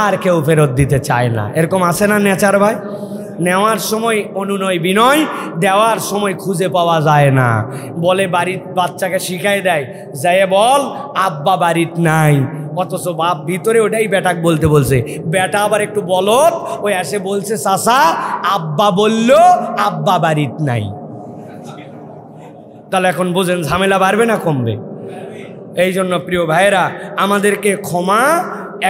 আর কেউ ফেরত দিতে চায় না, এরকম আছে না নেচার ভাই? নেওয়ার সময় অনুনয় বিনয়, দেওয়ার সময় খুঁজে পাওয়া যায় না। বলে বাড়ির বাচ্চাকে শিখাই দেয়, যায় বল আব্বা বাড়িত নাই, অথচ বাপ ভিতরে ওটাই বেটাক বলতে বলছে, বেটা আবার একটু বলত ওই এসে বলছে চাচা আব্বা বলল আব্বা বাড়িত নাই। তাহলে এখন বোঝেন ঝামেলা বাড়বে না কমবে? এই জন্য প্রিয় ভাইয়েরা, আমাদেরকে ক্ষমা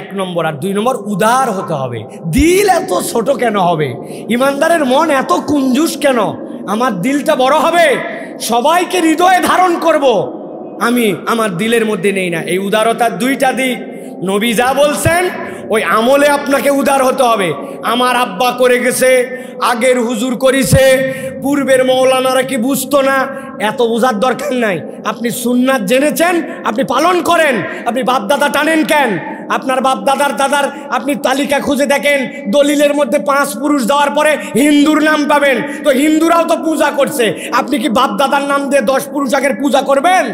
এক নম্বর, আর দুই নম্বর উদার হতে হবে। দিল এত ছোট কেন হবে? ইমানদারের মন এত কুঞ্জুস কেন? আমার দিলটা বড় হবে, সবাইকে হৃদয়ে ধারণ করব, আমি আমার দিলের মধ্যে নেই না। এই উদারতার দুইটা দিক, নবী যা বলছেন ওই আমলে আপনাকে উদার হতে হবে। আমার আব্বা করে গেছে, আগের হুজুর করিছে, পূর্বের মৌলানারা কি বুঝতো না? এত বোঝার দরকার নাই। আপনি সুন্নাত জেনেছেন, আপনি পালন করেন। আপনি বাপদাদা টানেন কেন? আপনার বাপ দাদার আপনি তালিকা খুঁজে দেখেন, দলিলের মধ্যে 5 পুরুষ দেওয়ার পরে হিন্দুর নাম পাবেন, তো হিন্দুরাও তো পূজা করছে, আপনি কি বাপ দাদার নাম দিয়ে 10 পুরুষ আগের পূজা করবেন?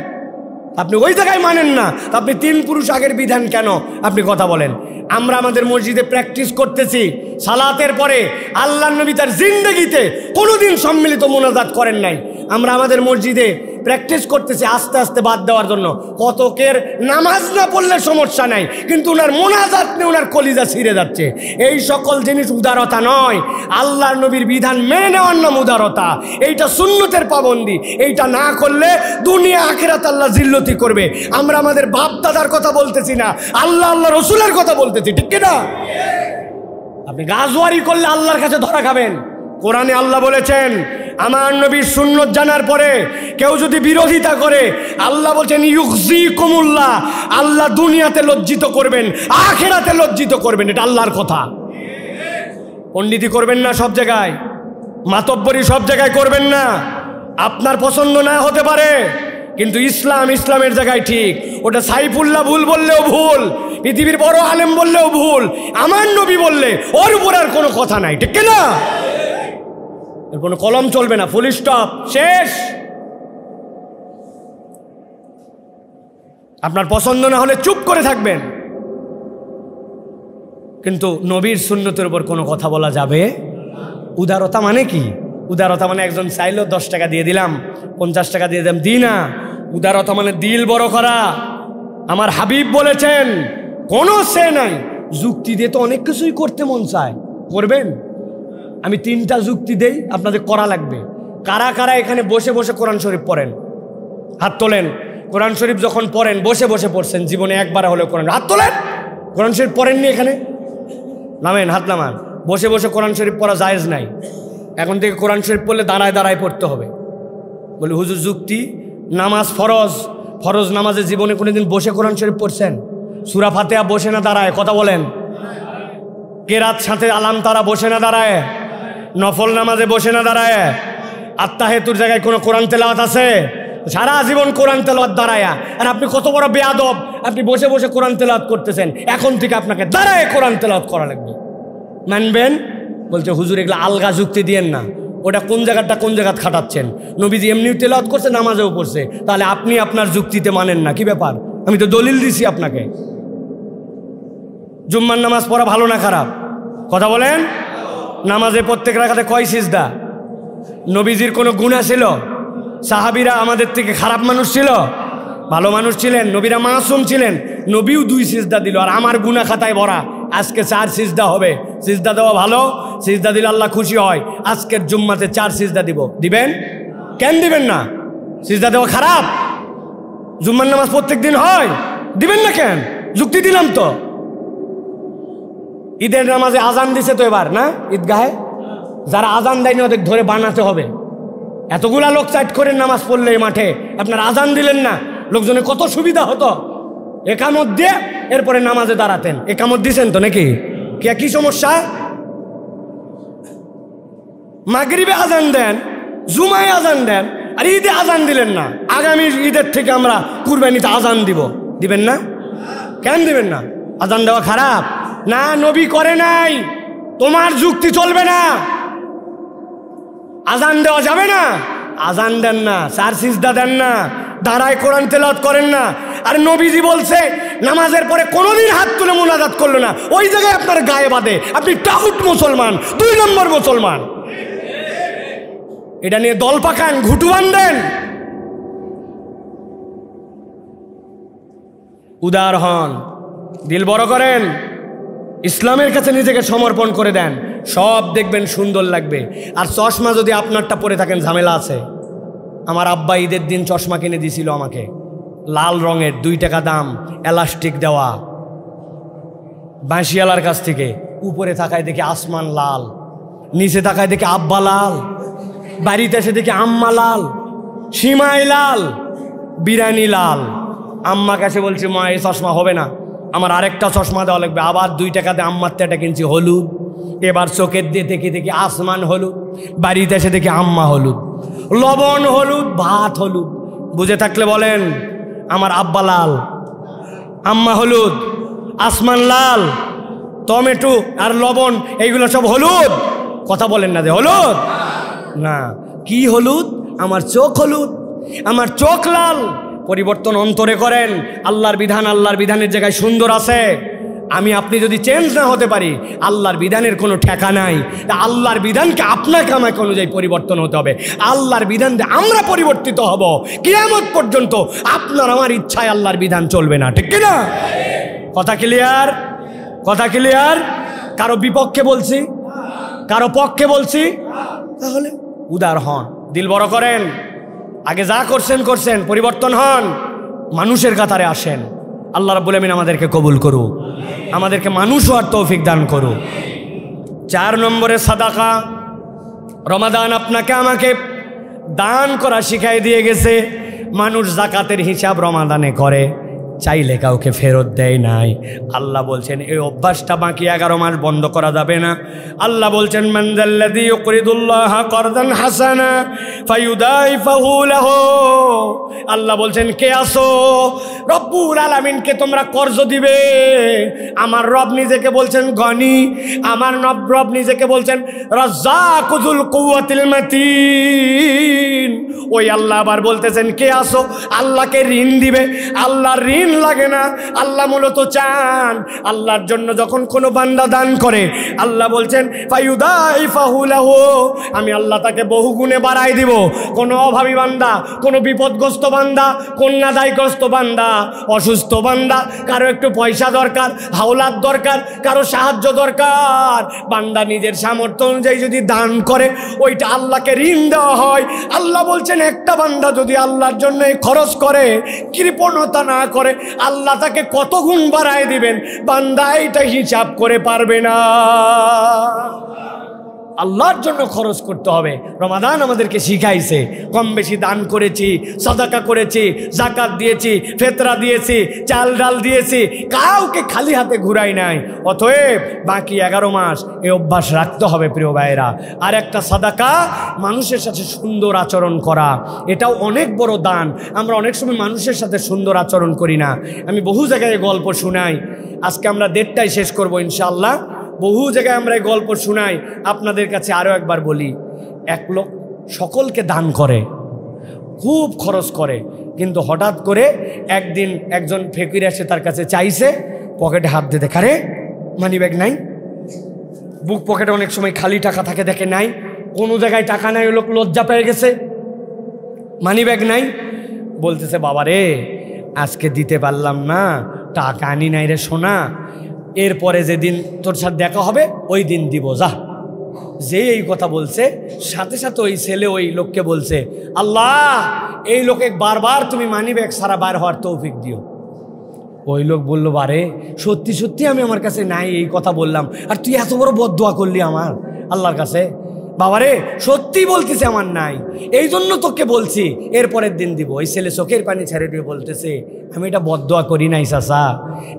আপনি ওই জায়গায় মানেন না, আপনি 3 পুরুষ আগের বিধান কেন আপনি কথা বলেন? আমরা আমাদের মসজিদে প্র্যাকটিস করতেছি সালাতের পরে, আল্লাহর নবী তার জিন্দেগিতে কোনোদিন সম্মিলিত মোনাজাত করেন নাই। আমরা আমাদের মসজিদে প্র্যাকটিস করতেছি আস্তে আস্তে বাদ দেওয়ার জন্য। কতকের নামাজ না পড়লে সমস্যা নাই, কিন্তু ওনার মোনাজাত নিয়ে ওনার কলিজা ছিঁড়ে যাচ্ছে। এই সকল জিনিস উদারতা নয়, আল্লাহর নবীর বিধান মেনে নেওয়ার নাম উদারতা। এইটা সুন্নতের পাবন্দি, এইটা না করলে দুনিয়া আখিরাত আল্লাহ জিল্লতি করবে। আমরা আমাদের বাপ দাদার কথা বলতেছি না, আল্লাহ রসুলের কথা বলতেছি, ঠিক কিনা? আপনি গাজওয়ারি করলে আল্লাহর কাছে ধরা খাবেন। কোরআনে আল্লাহ বলেছেন, আমার নবীর সুন্নত জানার পরে কেউ যদি বিরোধিতা করে, আল্লাহ বলছেন ইউখজিকুমুল্লাহ, আল্লাহ দুনিয়াতে লজ্জিত করবেন, আখিরাতে লজ্জিত করবেন। এটা আল্লাহর কথা। পণ্ডিতি করবেন না সব জায়গায়, মাতব্বরি সব জায়গায় করবেন না। আপনার পছন্দ না হতে পারে, কিন্তু ইসলামের জায়গায় ঠিক। ওটা সাইফুল্লাহ ভুল বললেও ভুল, পৃথিবীর বড় আলেম বললেও ভুল, আমার নবী বললে ওর উপর আর কোনো কথা নাই, ঠিক না? এর কোনো কলম চলবে না, ফুল স্টপ, শেষ। আপনার পছন্দ না হলে চুপ করে থাকবেন, কিন্তু নবীর সুন্নতের উপর কোনো কথা বলা যাবে। উদারতা মানে কি? উদারতা মানে একজন চাইলো 10 টাকা দিয়ে দিলাম, 50 টাকা দিয়ে দিলাম, দিই না। উদারতা মানে দিল বড় করা। আমার হাবিব বলেছেন কোনো সে নাই, যুক্তি দিয়ে তো অনেক কিছুই করতে মন চায়, করবেন। আমি 3টা যুক্তি দেই, আপনাদের করা লাগবে। কারা কারা এখানে বসে বসে কোরআন শরীফ পড়েন? হাত তোলেন। কোরআন শরীফ যখন পড়েন, বসে বসে পড়ছেন, জীবনে একবার হলেও কোরআন, হাত তোলেন। কোরআন শরীফ পড়েননি এখানে? নামেন, হাত নামান। বসে বসে কোরআন শরীফ পড়া জায়েজ নাই। এখন থেকে কোরআন শরীফ পড়লে দাঁড়ায় দাঁড়ায় পড়তে হবে। বলি হুজুর যুক্তি, নামাজ ফরজ, ফরজ নামাজের জীবনে কোনোদিন বসে কোরআন শরীফ পড়ছেন? সূরা ফাতিহা বসে না দাঁড়ায়? কথা বলেন। কেরাত সাথে আলাম তারা বসে না দাঁড়ায়? নফল নামাজে বসে না দাঁড়ায়? আত্তাহিয়াতুর জায়গায় কোনো কোরআন তেলাওয়াত আছে? সারা জীবন কোরআন তেলাওয়াত দাঁড়ায়া। আর আপনি কত বড় বেয়াদব, আপনি বসে বসে কোরআন তেলাওয়াত করতেছেন। এখন থেকে আপনাকে দাঁড়ায় কোরআন তেলাওয়াত করা লাগবে, মানবেন? বলছে হুজুর এগুলো আলগা যুক্তি দিয়েন না, ওটা কোন জায়গাটা কোন জায়গা খাটাচ্ছেন। নবীজি এমনিও তেলাওয়াত করছে, নামাজেও পড়ছে, তাহলে আপনি আপনার যুক্তিতে মানেন না, কি ব্যাপার? আমি তো দলিল দিছি আপনাকে। জুম্মার নামাজ পড়া ভালো না খারাপ? কথা বলেন। নামাজে প্রত্যেক রাকাতে কয় সিজদা? নবীজির কোনো গুনাহ ছিল? সাহাবীরা আমাদের থেকে খারাপ মানুষ ছিল? ভালো মানুষ ছিলেন। নবীরা মাসুম ছিলেন। নবীও 2 সিজদা দিল, আর আমার গুনাহ খাতায় ভরা। আজকে 4 সিজদা হবে। সিজদা দেওয়া ভালো, সিজদা দিলে আল্লাহ খুশি হয়। আজকের জুম্মাতে 4 সিজদা দিব। দিবেন? কেন দিবেন না? সিজদা দেওয়া খারাপ? জুম্মার নামাজ প্রত্যেক দিন হয়, দিবেন না কেন? যুক্তি দিলাম তো। ঈদের নামাজে আজান দিছে তো এবার, না ঈদগাহে? যারা আজান দেয়নি ওদের ধরে বানাতে হবে। এতগুলা লোক চাইট করে নামাজ পড়লে মাঠে, আপনার আজান দিলেন না, লোকজনের কত সুবিধা হতো। একামত দিয়ে এরপরে নামাজে দাঁড়াতেন। একামত দিছেন তো নাকি? কি সমস্যা? মাগরিবে আজান দেন, জুমায় আজান দেন, আর ঈদে আজান দিলেন না। আগামী ঈদের থেকে আমরা কুরবানিতে আজান দিব, দিবেন না? কেন দিবেন না? আজান দেওয়া খারাপ? না, নবী করে নাই। তোমার যুক্তি চলবে না। আজান দেওয়া যাবে না, আজান দেন না, 4 সিজদা দেন না, দাঁড়ায় কোরআন তেলাওয়াত করেন না। আর নবীজি বলছে নামাজের পরে কোনোদিন হাত তুলে মুনাজাত করলো না, ওই জায়গায় আপনার গায়ে বাঁধে। আপনি টাউট মুসলমান, 2 নম্বর মুসলমান। এটা নিয়ে দল পাকান, ঘুটু বান্ধেন। উদার হন, দিল বড় করেন, ইসলামের কাছে নিজেকে সমর্পণ করে দেন, সব দেখবেন সুন্দর লাগবে। আর চশমা যদি আপনারটা পরে থাকেন, ঝামেলা আছে। আমার আব্বা ঈদের দিন চশমা কিনে দিয়েছিল আমাকে, লাল রঙের, 2 টাকা দাম, এলাস্টিক দেওয়া, বাঁশিয়ালার কাছ থেকে। উপরে তাকায় দেখি আসমান লাল, নিচে তাকায় দেখি আব্বা লাল, বাড়িতে এসে দেখি আম্মা লাল, সীমাই লাল, বিরানি লাল। আম্মা কাছে বলছি, মা এই চশমা হবে না, আমার আরেকটা চশমা দেওয়া লাগবে। আবার 2 টাকা দিয়ে আম্মার তেটা কিনছি, হলুদ। এবার চোখের দিয়ে দেখি দেখি আসমান হলুদ, বাড়িতে এসে দেখি আম্মা হলুদ, লবণ হলুদ, ভাত হলুদ। বুঝে থাকলে বলেন, আমার আব্বা লাল, আম্মা হলুদ, আসমান লাল, টমেটো আর লবণ এইগুলো সব হলুদ। কথা বলেন না যে হলুদ না। কি হলুদ? আমার চোখ হলুদ, আমার চোখ লাল। পরিবর্তন অন্তরে করেন। আল্লাহর বিধান আল্লাহর বিধানের জায়গায় সুন্দর আছে। আমি আপনি যদি চেঞ্জ না হতে পারি, আল্লাহর বিধানের কোনো ঠেকা নাই। আল্লাহর বিধানকে আপনাকে আমাকে অনুযায়ী পরিবর্তন হতে হবে। আল্লাহর বিধান দিয়ে আমরা পরিবর্তিত হব। কিয়ামত পর্যন্ত আপনার আমার ইচ্ছায় আল্লাহর বিধান চলবে না, ঠিক কিনা? কথা ক্লিয়ার? কথা ক্লিয়ার? কারো বিপক্ষে বলছি, কারো পক্ষে বলছি? তাহলে উদার হন, দিল বড় করেন। আগে যা করছেন করছেন, পরিবর্তন হন, মানুষের কাতারে আসেন। আল্লাহ রাব্বুল আমিন আমাদেরকে কবুল করুক, আমাদেরকে মানুষ হওয়ার তৌফিক দান করুক। 4 নম্বরে সাদাকা। রমাদান আপনাকে আমাকে দান করা শিখাই দিয়ে গেছে। মানুষ যাকাতের হিসাব রমাদানে করে, চাইলে কাউকে ফেরত দেয় নাই। আল্লাহ বলছেন এই অভ্যাসটা বাকি 11 মাস বন্ধ করা যাবে না। আল্লাহ বলছেন মান যাল্লাযী ইউকরিদুল্লাহা করদান হাসানা ফায়ুদাইফাহু লাহু। আল্লাহ বলছেন কে আসো? রব্বুল আলামিনকে তোমরা কর্জ দিবে। আমার রব নিজেকে বলছেন গনি, আমার রব নিজেকে বলছেন রাজ্জাকুল কুওয়াতিল মাতিন। ওই আল্লাহ আবার বলতেছেন কে আসো? আল্লাহকে ঋণ দিবে। আল্লাহর ঋণ লাগে না। আল্লাহ মূলত চান আল্লাহর জন্য যখন কোনো বান্দা দান করে, আল্লাহ বলছেন ফায়ুদাইফাহু লাহু, আমি আল্লাহ তাকে বহু গুণে বাড়াই দিব। কোনো অভাবী বান্দা, কোনো বিপদগ্রস্ত বান্দা, কন্যাদায়গ্রস্ত বান্দা, অসুস্থ বান্দা, কারো একটু পয়সা দরকার, হাওলাত দরকার, কারো সাহায্য দরকার, বান্দা নিজের সামর্থ্য অনুযায়ী যদি দান করে, ওইটা আল্লাহকে ঋণ দেওয়া হয়। আল্লাহ বলছেন একটা বান্দা যদি আল্লাহর জন্য খরচ করে, কৃপণতা না করে, আল্লাহ তাকে কত গুণ বাড়ায় দিবেন, বান্দা এটা হিসাব করে পারবে না। আল্লাহর জন্য খরচ করতে হবে। রমাদান আমাদেরকে শিখাইছে। কম বেশি দান করেছি, সাদাকা করেছি, যাকাত দিয়েছি, ফিতরা দিয়েছি, চাল ডাল দিয়েছি, কাউকে খালি হাতে ঘুরাই নাই। অতএব বাকি 11 মাস এই অভ্যাস রাখতে হবে প্রিয় ভাইরা। আর একটা সাদাকা, মানুষের সাথে সুন্দর আচরণ করা, এটাও অনেক বড় দান। আমরা অনেক সময় মানুষের সাথে সুন্দর আচরণ করি না। আমি বহু জায়গায় গল্প শুনাই। আজকে আমরা 1:30টায় শেষ করব ইনশাআল্লাহ। বহু জায়গায় আমরা এই গল্প শুনাই। আপনাদের কাছে আরও একবার বলি, এক লোক সকলকে দান করে, খুব খরচ করে, কিন্তু হঠাৎ করে একদিন একজন ফকির এসে তার কাছে চাইছে, পকেটে হাত দিয়ে দেখে আরে মানি ব্যাগ নাই, বুক পকেটে অনেক সময় খালি টাকা থাকে, দেখে নাই, কোনো জায়গায় টাকা নাই। ওই লোক লজ্জা পেয়ে গেছে, মানি ব্যাগ নাই, বলতেছে বাবা রে আজকে দিতে পারলাম না, টাকা আনি নাই রে সোনা, এরপরে যেদিন তোর সাথে দেখা হবে ওই দিন দিব, যা। যে এই কথা বলছে সাথে সাথে ওই ছেলে ওই লোককে বলছে, আল্লাহ এই লোকে বারবার তুমি মানি ব্যাগ সারা বার হওয়ার তৌফিক দিও। ওই লোক বলল, বারে সত্যি সত্যি আমি আমার কাছে নাই এই কথা বললাম, আর তুই এত বড় বদদোয়া করলি আমার আল্লাহর কাছে। বাবারে সত্যি বলতেছে আমার নাই, এই জন্য তোকে বলছি এরপরের দিন দিব। ওই ছেলে চোখের পানি ছেড়ে দিয়ে বলতেছে, আমি এটা বদদোয়া করি নাই চাচা,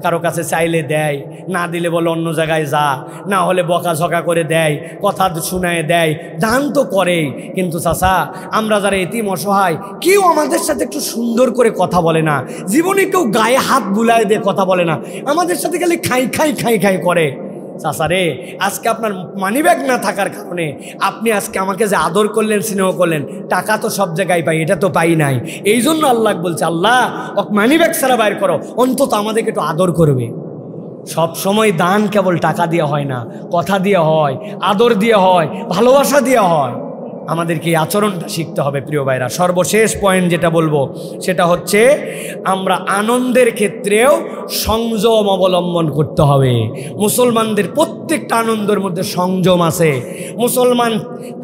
কারো কাছে চাইলে দেয়, না দিলে বলে অন্য জায়গায় যা, না হলে বকাঝকা করে দেয়, কথা শুনায় দেয়, দান তো করেই। কিন্তু চাচা আমরা যারা এতিম অসহায়, কেউ আমাদের সাথে একটু সুন্দর করে কথা বলে না, জীবনে কেউ গায়ে হাত বুলায় দিয়ে কথা বলে না, আমাদের সাথে খালি খাই খাই খাই খাই করে। চাচা রে আজকে আপনার মানিব্যাগ না থাকার কারণে আপনি আজকে আমাকে যে আদর করলেন, স্নেহ করলেন, টাকা তো সব জায়গায় পাই, এটা তো পাই নাই। এই জন্য আল্লাহ বলছে, আল্লাহ মানিব্যাগ ছাড়া বাইর করো, অন্তত আমাদেরকে একটু আদর করবে। সব সময় দান কেবল টাকা দিয়ে হয় না, কথা দিয়ে হয়, আদর দিয়ে হয়, ভালোবাসা দিয়ে হয়। আমাদেরকে এই আচরণটা শিখতে হবে প্রিয় ভাইরা। সর্বশেষ পয়েন্ট যেটা বলবো সেটা হচ্ছে আমরা আনন্দের ক্ষেত্রেও সংযম অবলম্বন করতে হবে। মুসলমানদের প্রত্যেকটা আনন্দের মধ্যে সংযম আছে। মুসলমান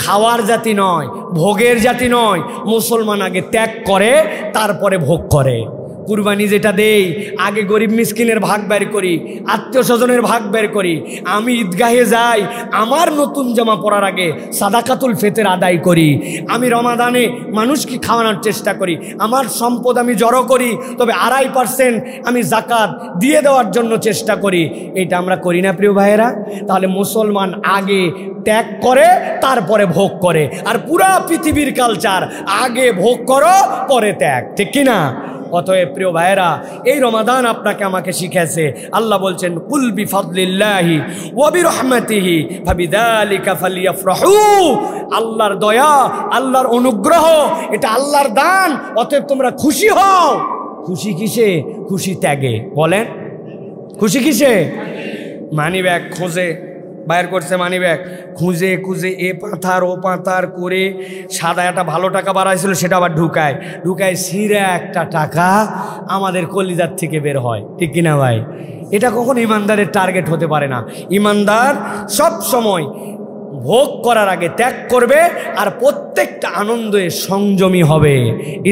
খাওয়ার জাতি নয়, ভোগের জাতি নয়। মুসলমান আগে ত্যাগ করে তারপরে ভোগ করে। কুরবানি যেটা দেই আগে গরিব মিসকিনের ভাগ বের করি, আত্মীয় স্বজনের ভাগ বের করি। আমি ঈদগাহে যাই, আমার নতুন জামা পরার আগে সাদাকাতুল ফিতর আদায় করি। আমি রমাদানে মানুষকে খাওয়ানোর চেষ্টা করি, আমার সম্পদ আমি জড়ো করি, তবে 2.5% আমি জাকাত দিয়ে দেওয়ার জন্য চেষ্টা করি। এটা আমরা করি না প্রিয় ভাইয়েরা? তাহলে মুসলমান আগে ত্যাগ করে তারপরে ভোগ করে, আর পুরা পৃথিবীর কালচার আগে ভোগ করো পরে ত্যাগ, ঠিক কিনা? অতএব প্রিয় ভাইয়েরা, এই রমাদান আপনাকে আমাকে শিখেছে। আল্লাহ বলছেন, কুল বিফাদলিল্লাহি ওয়া বিরহমাতিহি ফাবিযালিকা ফালইফরাহু। আল্লাহর দয়া, আল্লাহর অনুগ্রহ, এটা আল্লাহর দান, অতএব তোমরা খুশি হও। খুশি কিসে? খুশি ত্যাগে। বলেন খুশি কিসে? মানি ব্যাগ খোঁজে বাইর করছে, মানি ব্যাগ খুঁজে খুঁজে এ পাথার ও পাথার করে সাদা একটা ভালো টাকা বাড়াইছিল, সেটা আবার ঢুকায় ছিঁড়ে একটা টাকা আমাদের কলিজার থেকে বের হয়, ঠিক কিনা ভাই? এটা কখনো ইমানদারের টার্গেট হতে পারে না। ইমানদার সব সময় ভোগ করার আগে ত্যাগ করবে, আর প্রত্যেকটা আনন্দে সংযমী হবে।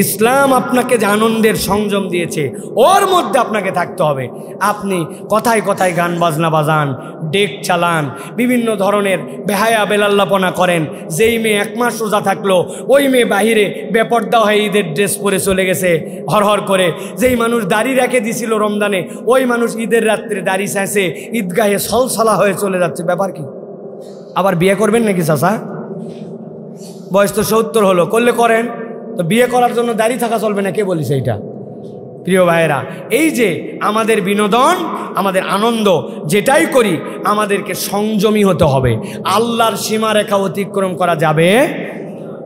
ইসলাম আপনাকে যে আনন্দের সংযম দিয়েছে ওর মধ্যে আপনাকে থাকতে হবে। আপনি কথায় কথায় গান বাজনা বাজান, ডেক চালান, বিভিন্ন ধরনের বেহায়া বেলাল্লাপনা করেন। যেই মেয়ে 1 মাস রোজা থাকলো ওই মেয়ে বাহিরে বেপর্দা হয়ে ঈদের ড্রেস পরে চলে গেছে হরহর করে। যেই মানুষ দাড়ি রেখে দিছিল রমজানে, ওই মানুষ ঈদের রাত্রে দাড়ি ছেঁচে ঈদগাহে সলসলা হয়ে চলে যাচ্ছে। ব্যাপার কি? আবার বিয়ে করবেন নাকি চাচা? বয়স তো 70 হলো, করলে করেন, তো বিয়ে করার জন্য দাঁড়িয়ে থাকা চলবে না? কে বলিস এইটা? প্রিয় ভাইয়েরা, এই যে আমাদের বিনোদন, আমাদের আনন্দ যেটাই করি আমাদেরকে সংযমী হতে হবে। আল্লাহর সীমারেখা অতিক্রম করা যাবে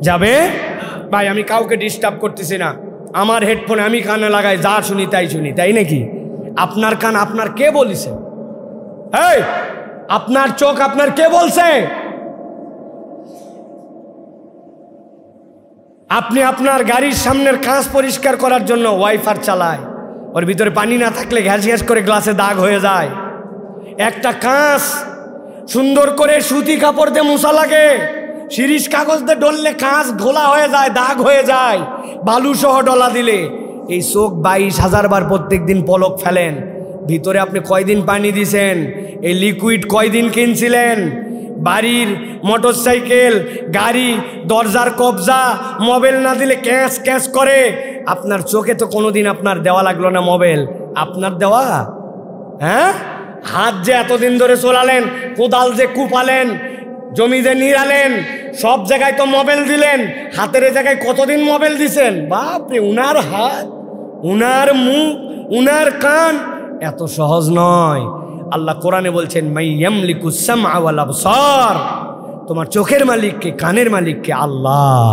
যাবে ভাই, আমি কাউকে ডিস্টার্ব করতেছি না, আমার হেডফোনে আমি কানে লাগাই, যা শুনি তাই শুনি, তাই নাকি? আপনার কান আপনার কে বলিছে? এই আপনার চোখ আপনার কে বলছে? আপনি আপনার গাড়ির সামনের কাঁচ পরিষ্কার করার জন্য ওয়াইফার চালায়, ওর ভিতরে পানি না থাকলে ঘ্যাস ঘ্যাস করে গ্লাসে দাগ হয়ে যায়। একটা কাঁচ সুন্দর করে সুতি কাপড় দিয়ে মোছা লাগে, শিরিষ কাগজ দিয়ে ডললে কাঁচ ঘোলা হয়ে যায়, দাগ হয়ে যায়, বালু সহ ডলা দিলে। এই চোখ 22,000 বার প্রত্যেক দিন পলক ফেলেন, ভিতরে আপনি কয়দিন পানি দিছেন? এই লিকুইড কয়দিন কিনছিলেন? বাড়ির মোটরসাইকেল, গাড়ি, দরজার কবজা, মোবাইল না দিলে ক্যাশ ক্যাশ করে। আপনার চোখে তো কোনোদিন আপনার দেওয়া লাগলো না মোবাইল, আপনার দেওয়া? হ্যাঁ, হাত যে এতদিন ধরে চলালেন, কোদাল যে কুপালেন, জমি যে নিড়ালেন, সব জায়গায় তো মোবাইল দিলেন, হাতের জায়গায় কতদিন মোবাইল দিছেন? বাপরে, উনার হাত, উনার মুখ, উনার কান, এত সহজ নয়। আল্লাহ কোরআনে বলছেন, মাই ইয়ামলিকুস সামআ ওয়াল আবসার, তোমার চোখের মালিককে, কানের মালিককে আল্লাহ।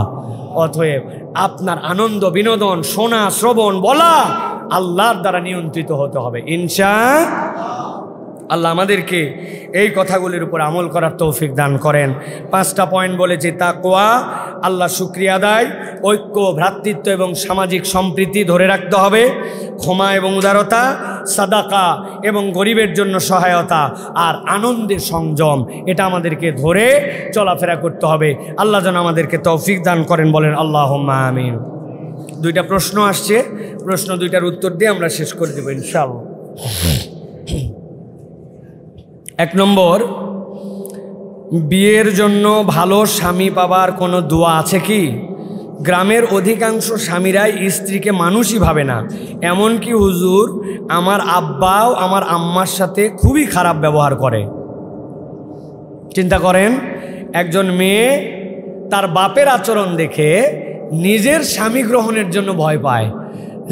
অতএব আপনার আনন্দ, বিনোদন, শোনা, শ্রবণ, বলা আল্লাহর দ্বারা নিয়ন্ত্রিত হতে হবে ইনশাআল্লাহ। আল্লাহ আমাদেরকে এই কথাগুলির উপর আমল করার তৌফিক দান করেন। 5টা পয়েন্ট বলেছি, তাকওয়া, আল্লাহ শুকরিয়া আদায়, ঐক্য, ভ্রাতৃত্ব এবং সামাজিক সম্প্রীতি ধরে রাখতে হবে, ক্ষমা এবং উদারতা, সাদাকা এবং গরিবের জন্য সহায়তা, আর আনন্দের সংযম, এটা আমাদেরকে ধরে চলাফেরা করতে হবে। আল্লাহ যেন আমাদেরকে তৌফিক দান করেন, বলেন আল্লাহুম্মা আমিন। 2টা প্রশ্ন আসছে, প্রশ্ন 2টার উত্তর দিয়ে আমরা শেষ করে দেব ইনশাআল্লাহ। 1 নম্বর, বিয়ের জন্য ভালো স্বামী পাবার কোনো দোয়া আছে কি? গ্রামের অধিকাংশ স্বামীরাই স্ত্রীকে মানুষই ভাবে না, এমনকি হুজুর আমার আব্বাও আমার আম্মার সাথে খুবই খারাপ ব্যবহার করে। চিন্তা করেন, একজন মেয়ে তার বাপের আচরণ দেখে নিজের স্বামী গ্রহণের জন্য ভয় পায়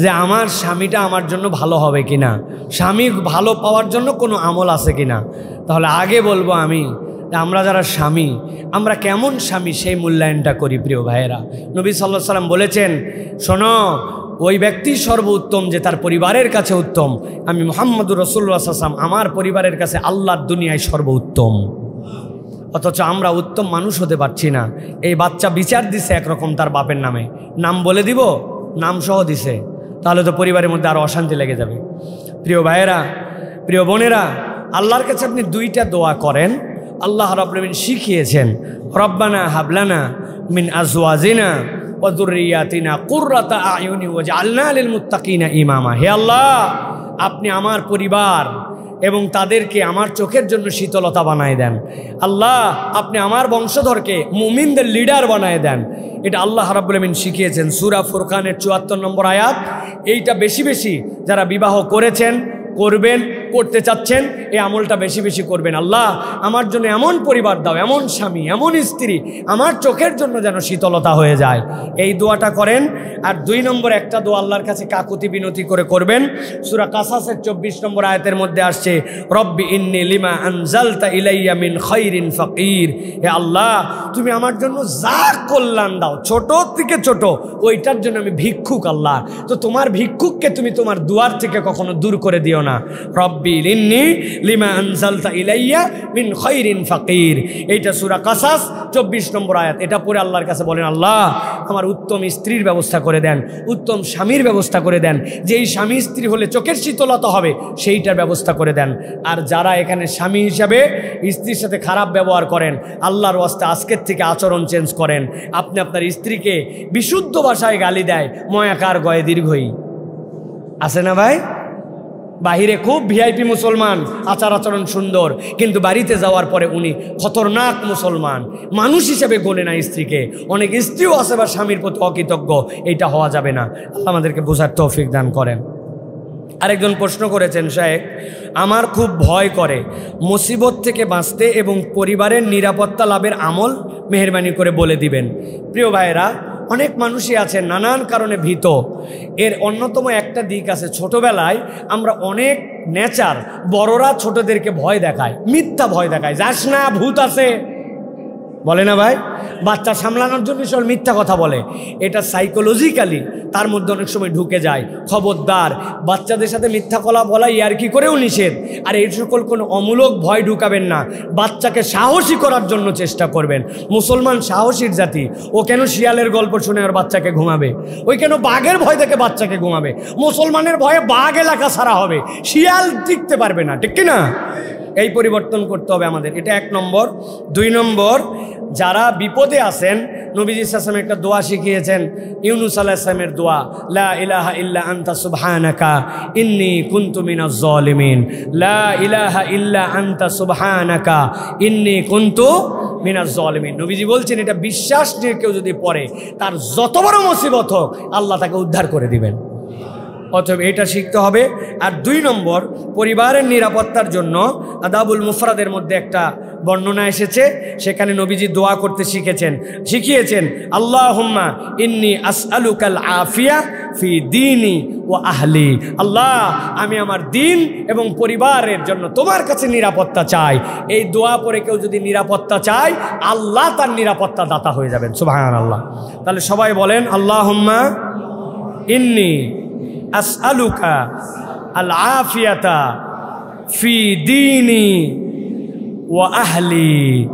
যে আমার স্বামীটা আমার জন্য ভালো হবে কিনা, স্বামী ভালো পাওয়ার জন্য কোনো আমল আছে কিনা। তাহলে আগে বলবো আমি, আমরা যারা স্বামী, আমরা কেমন স্বামী সেই মূল্যায়নটা করি। প্রিয় ভাইয়েরা, নবী সাল্লাল্লাহু আলাইহি সাল্লাম বলেছেন, শোনো, ওই ব্যক্তি সর্বোত্তম যে তার পরিবারের কাছে উত্তম। আমি মুহাম্মদুর রাসূলুল্লাহ সাল্লাল্লাহু আলাইহি ওয়াসাল্লাম আমার পরিবারের কাছে আল্লাহর দুনিয়ায় সর্বোত্তম। অথচ আমরা উত্তম মানুষ হতে পারছি না। এই বাচ্চা বিচার দিছে একরকম তার বাপের নামে, নাম বলে দিব, নাম সহ দিছে, তাহলে তো পরিবারের মধ্যে আরও অশান্তি লেগে যাবে। প্রিয় ভাইয়েরা, প্রিয় বোনেরা, আল্লাহর কাছে আপনি 2টা দোয়া করেন। আল্লাহ রাব্বুল আলামিন শিখিয়েছেন, রব্বানা হাবলানা মিন আজওয়াজিনা ওয়া যুররিয়াতিনা কুররাতা আয়ুনি ওয়াজআলনা লিল মুত্তাকিনা ইমামা। হে আল্লাহ, আপনি আমার পরিবার এবং তাদেরকে আমার চোখের জন্য শীতলতা বানায় দেন। আল্লাহ, আপনি আমার বংশধরকে মুমিনদের লিডার বানায় দেন। এটা আল্লাহ রাব্বুল আলামিন শিখিয়েছেন। সূরা ফুরকানের 74 নম্বর আয়াত। এইটা বেশি বেশি যারা বিবাহ করেছেন, করবেন, করতে চাচ্ছেন, এই আমলটা বেশি বেশি করবেন। আল্লাহ, আমার জন্য এমন পরিবার দাও, এমন স্বামী, এমন স্ত্রী, আমার চোখের জন্য যেন শীতলতা হয়ে যায়। এই দোয়াটা করেন। আর 2 নম্বর একটা দোয়া আল্লাহর কাছে কাকুতি বিনতি করে করবেন। সূরা কাসাসের 24 নম্বর আয়াতের মধ্যে আসছে, রব্বি ইন্নী লিমা আনজালতা ইলাইয়া মিন খাইরিন ফাকির। হে আল্লাহ, তুমি আমার জন্য যা কল্যাণ দাও, ছোট থেকে ছোট, ওইটার জন্য আমি ভিক্ষুক। আল্লাহ, তো তোমার ভিক্ষুককে তুমি তোমার দুয়ার থেকে কখনো দূর করে দিও না। রব্বি ইন্নী লিমা আনজালতা ইলাইয়া মিন খাইরিন ফাকির। এইটা সূরা কাসাস 24 নম্বর আয়াত। এটা পড়ে আল্লাহর কাছে বলেন, আল্লাহ, আমার উত্তম স্ত্রীর ব্যবস্থা করে দেন, উত্তম স্বামীর ব্যবস্থা করে দেন, যেই স্বামী স্ত্রী হলে চোখের শীতলতা হবে সেইটার ব্যবস্থা করে দেন। আর যারা এখানে স্বামী হিসাবে স্ত্রীর সাথে খারাপ ব্যবহার করেন, আল্লাহর ওয়াস্তে আজকের থেকে আচরণ চেঞ্জ করেন। আপনি আপনার স্ত্রীকে বিশুদ্ধ ভাষায় গালি দেয়, ময়াকার গয়ে দীর্ঘই, আছে না ভাই? বাহিরে খুব ভিআইপি মুসলমান, আচার আচরণ সুন্দর, কিন্তু বাড়িতে যাওয়ার পরে উনি খতরনাক মুসলমান, মানুষ হিসেবে গোনে না স্ত্রীকে। অনেক স্ত্রীও আছে বা স্বামীর প্রতি অকৃতজ্ঞ। এইটা হওয়া যাবে না। আল্লাহ আমাদেরকে বোঝার তৌফিক দান করেন। আরেকজন প্রশ্ন করেছেন, শায়েখ, আমার খুব ভয় করে মুসিবত থেকে বাঁচতে এবং পরিবারের নিরাপত্তা লাভের আমল মেহেরবানি করে বলে দিবেন। প্রিয় ভাইয়েরা, অনেক মানুষই আছে নানান কারণে ভীত। এর অন্যতম একটা দিক আছে, ছোটবেলায় আমরা অনেক নেচার, বড়রা ছোটদেরকে ভয় দেখায়, মিথ্যা ভয় দেখায়, যাস না, ভূত আছে, বলে না ভাই? বাচ্চা সামলানোর জন্য সব মিথ্যা কথা বলে। এটা সাইকোলজিক্যালি তার মধ্যে অনেক সময় ঢুকে যায়। খবরদার, বাচ্চাদের সাথে মিথ্যা কথা বলা ইয়ার্কি করেও নিষেধ। আর এই সকল কোনো অমূলক ভয় ঢুকাবেন না। বাচ্চাকে সাহসী করার জন্য চেষ্টা করবেন। মুসলমান সাহসীর জাতি। ও কেন শিয়ালের গল্প শুনে আর বাচ্চাকে ঘুমাবে? ওই কেন বাঘের ভয় থেকে বাচ্চাকে ঘুমাবে? মুসলমানের ভয়ে বাঘ এলাকা ছাড়া হবে, শিয়াল টিকতে পারবে না, ঠিক কিনা? এই পরিবর্তন করতে হবে আমাদের। এটা 1 নম্বর। 2 নম্বর, যারা বিপদে আছেন, নবীজি সাল্লাল্লাহু আলাইহি ওয়াসাল্লাম একটা দোয়া শিখিয়েছেন, ইউনূস আলাইহিস সালামের দোয়া, লা ইলাহা ইল্লা আনতা সুবহানাকা ইন্নী কুনতু মিনাজ জালিমিন। লা ইলাহা ইল্লা আনতা সুবহানাকা ইন্নী কুনতু মিনাজ জালিমিন। নবীজি বলছেন, এটা বিশ্বাস নিয়ে কেউ যদি পড়ে, তার যত বড় মুসিবত হোক আল্লাহ তাকে উদ্ধার করে দিবেন। অতএব এটা শিখতে হবে। আর 2 নম্বর, পরিবারের নিরাপত্তার জন্য আদাবুল মুফরাদের মধ্যে একটা বর্ণনা এসেছে, সেখানে নবীজি দোয়া করতে শিখিয়েছেন, আল্লাহুম্মা ইন্নী আসআলুকাল আফিয়া ফি দীনি ওয়া আহলি। আল্লাহ, আমি আমার দিন এবং পরিবারের জন্য তোমার কাছে নিরাপত্তা চাই। এই দোয়া পরে কেউ যদি নিরাপত্তা চায়, আল্লাহ তার নিরাপত্তা দাতা হয়ে যাবেন। সুবহানাল্লাহ। তাহলে সবাই বলেন, আল্লাহুম্মা ইন্নী আসআলুকা আল আফিয়াতা ফি দীনি ওয়া আহলি।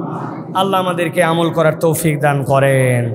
আল্লাহ আমাদেরকে আমল করার তৌফিক দান করেন।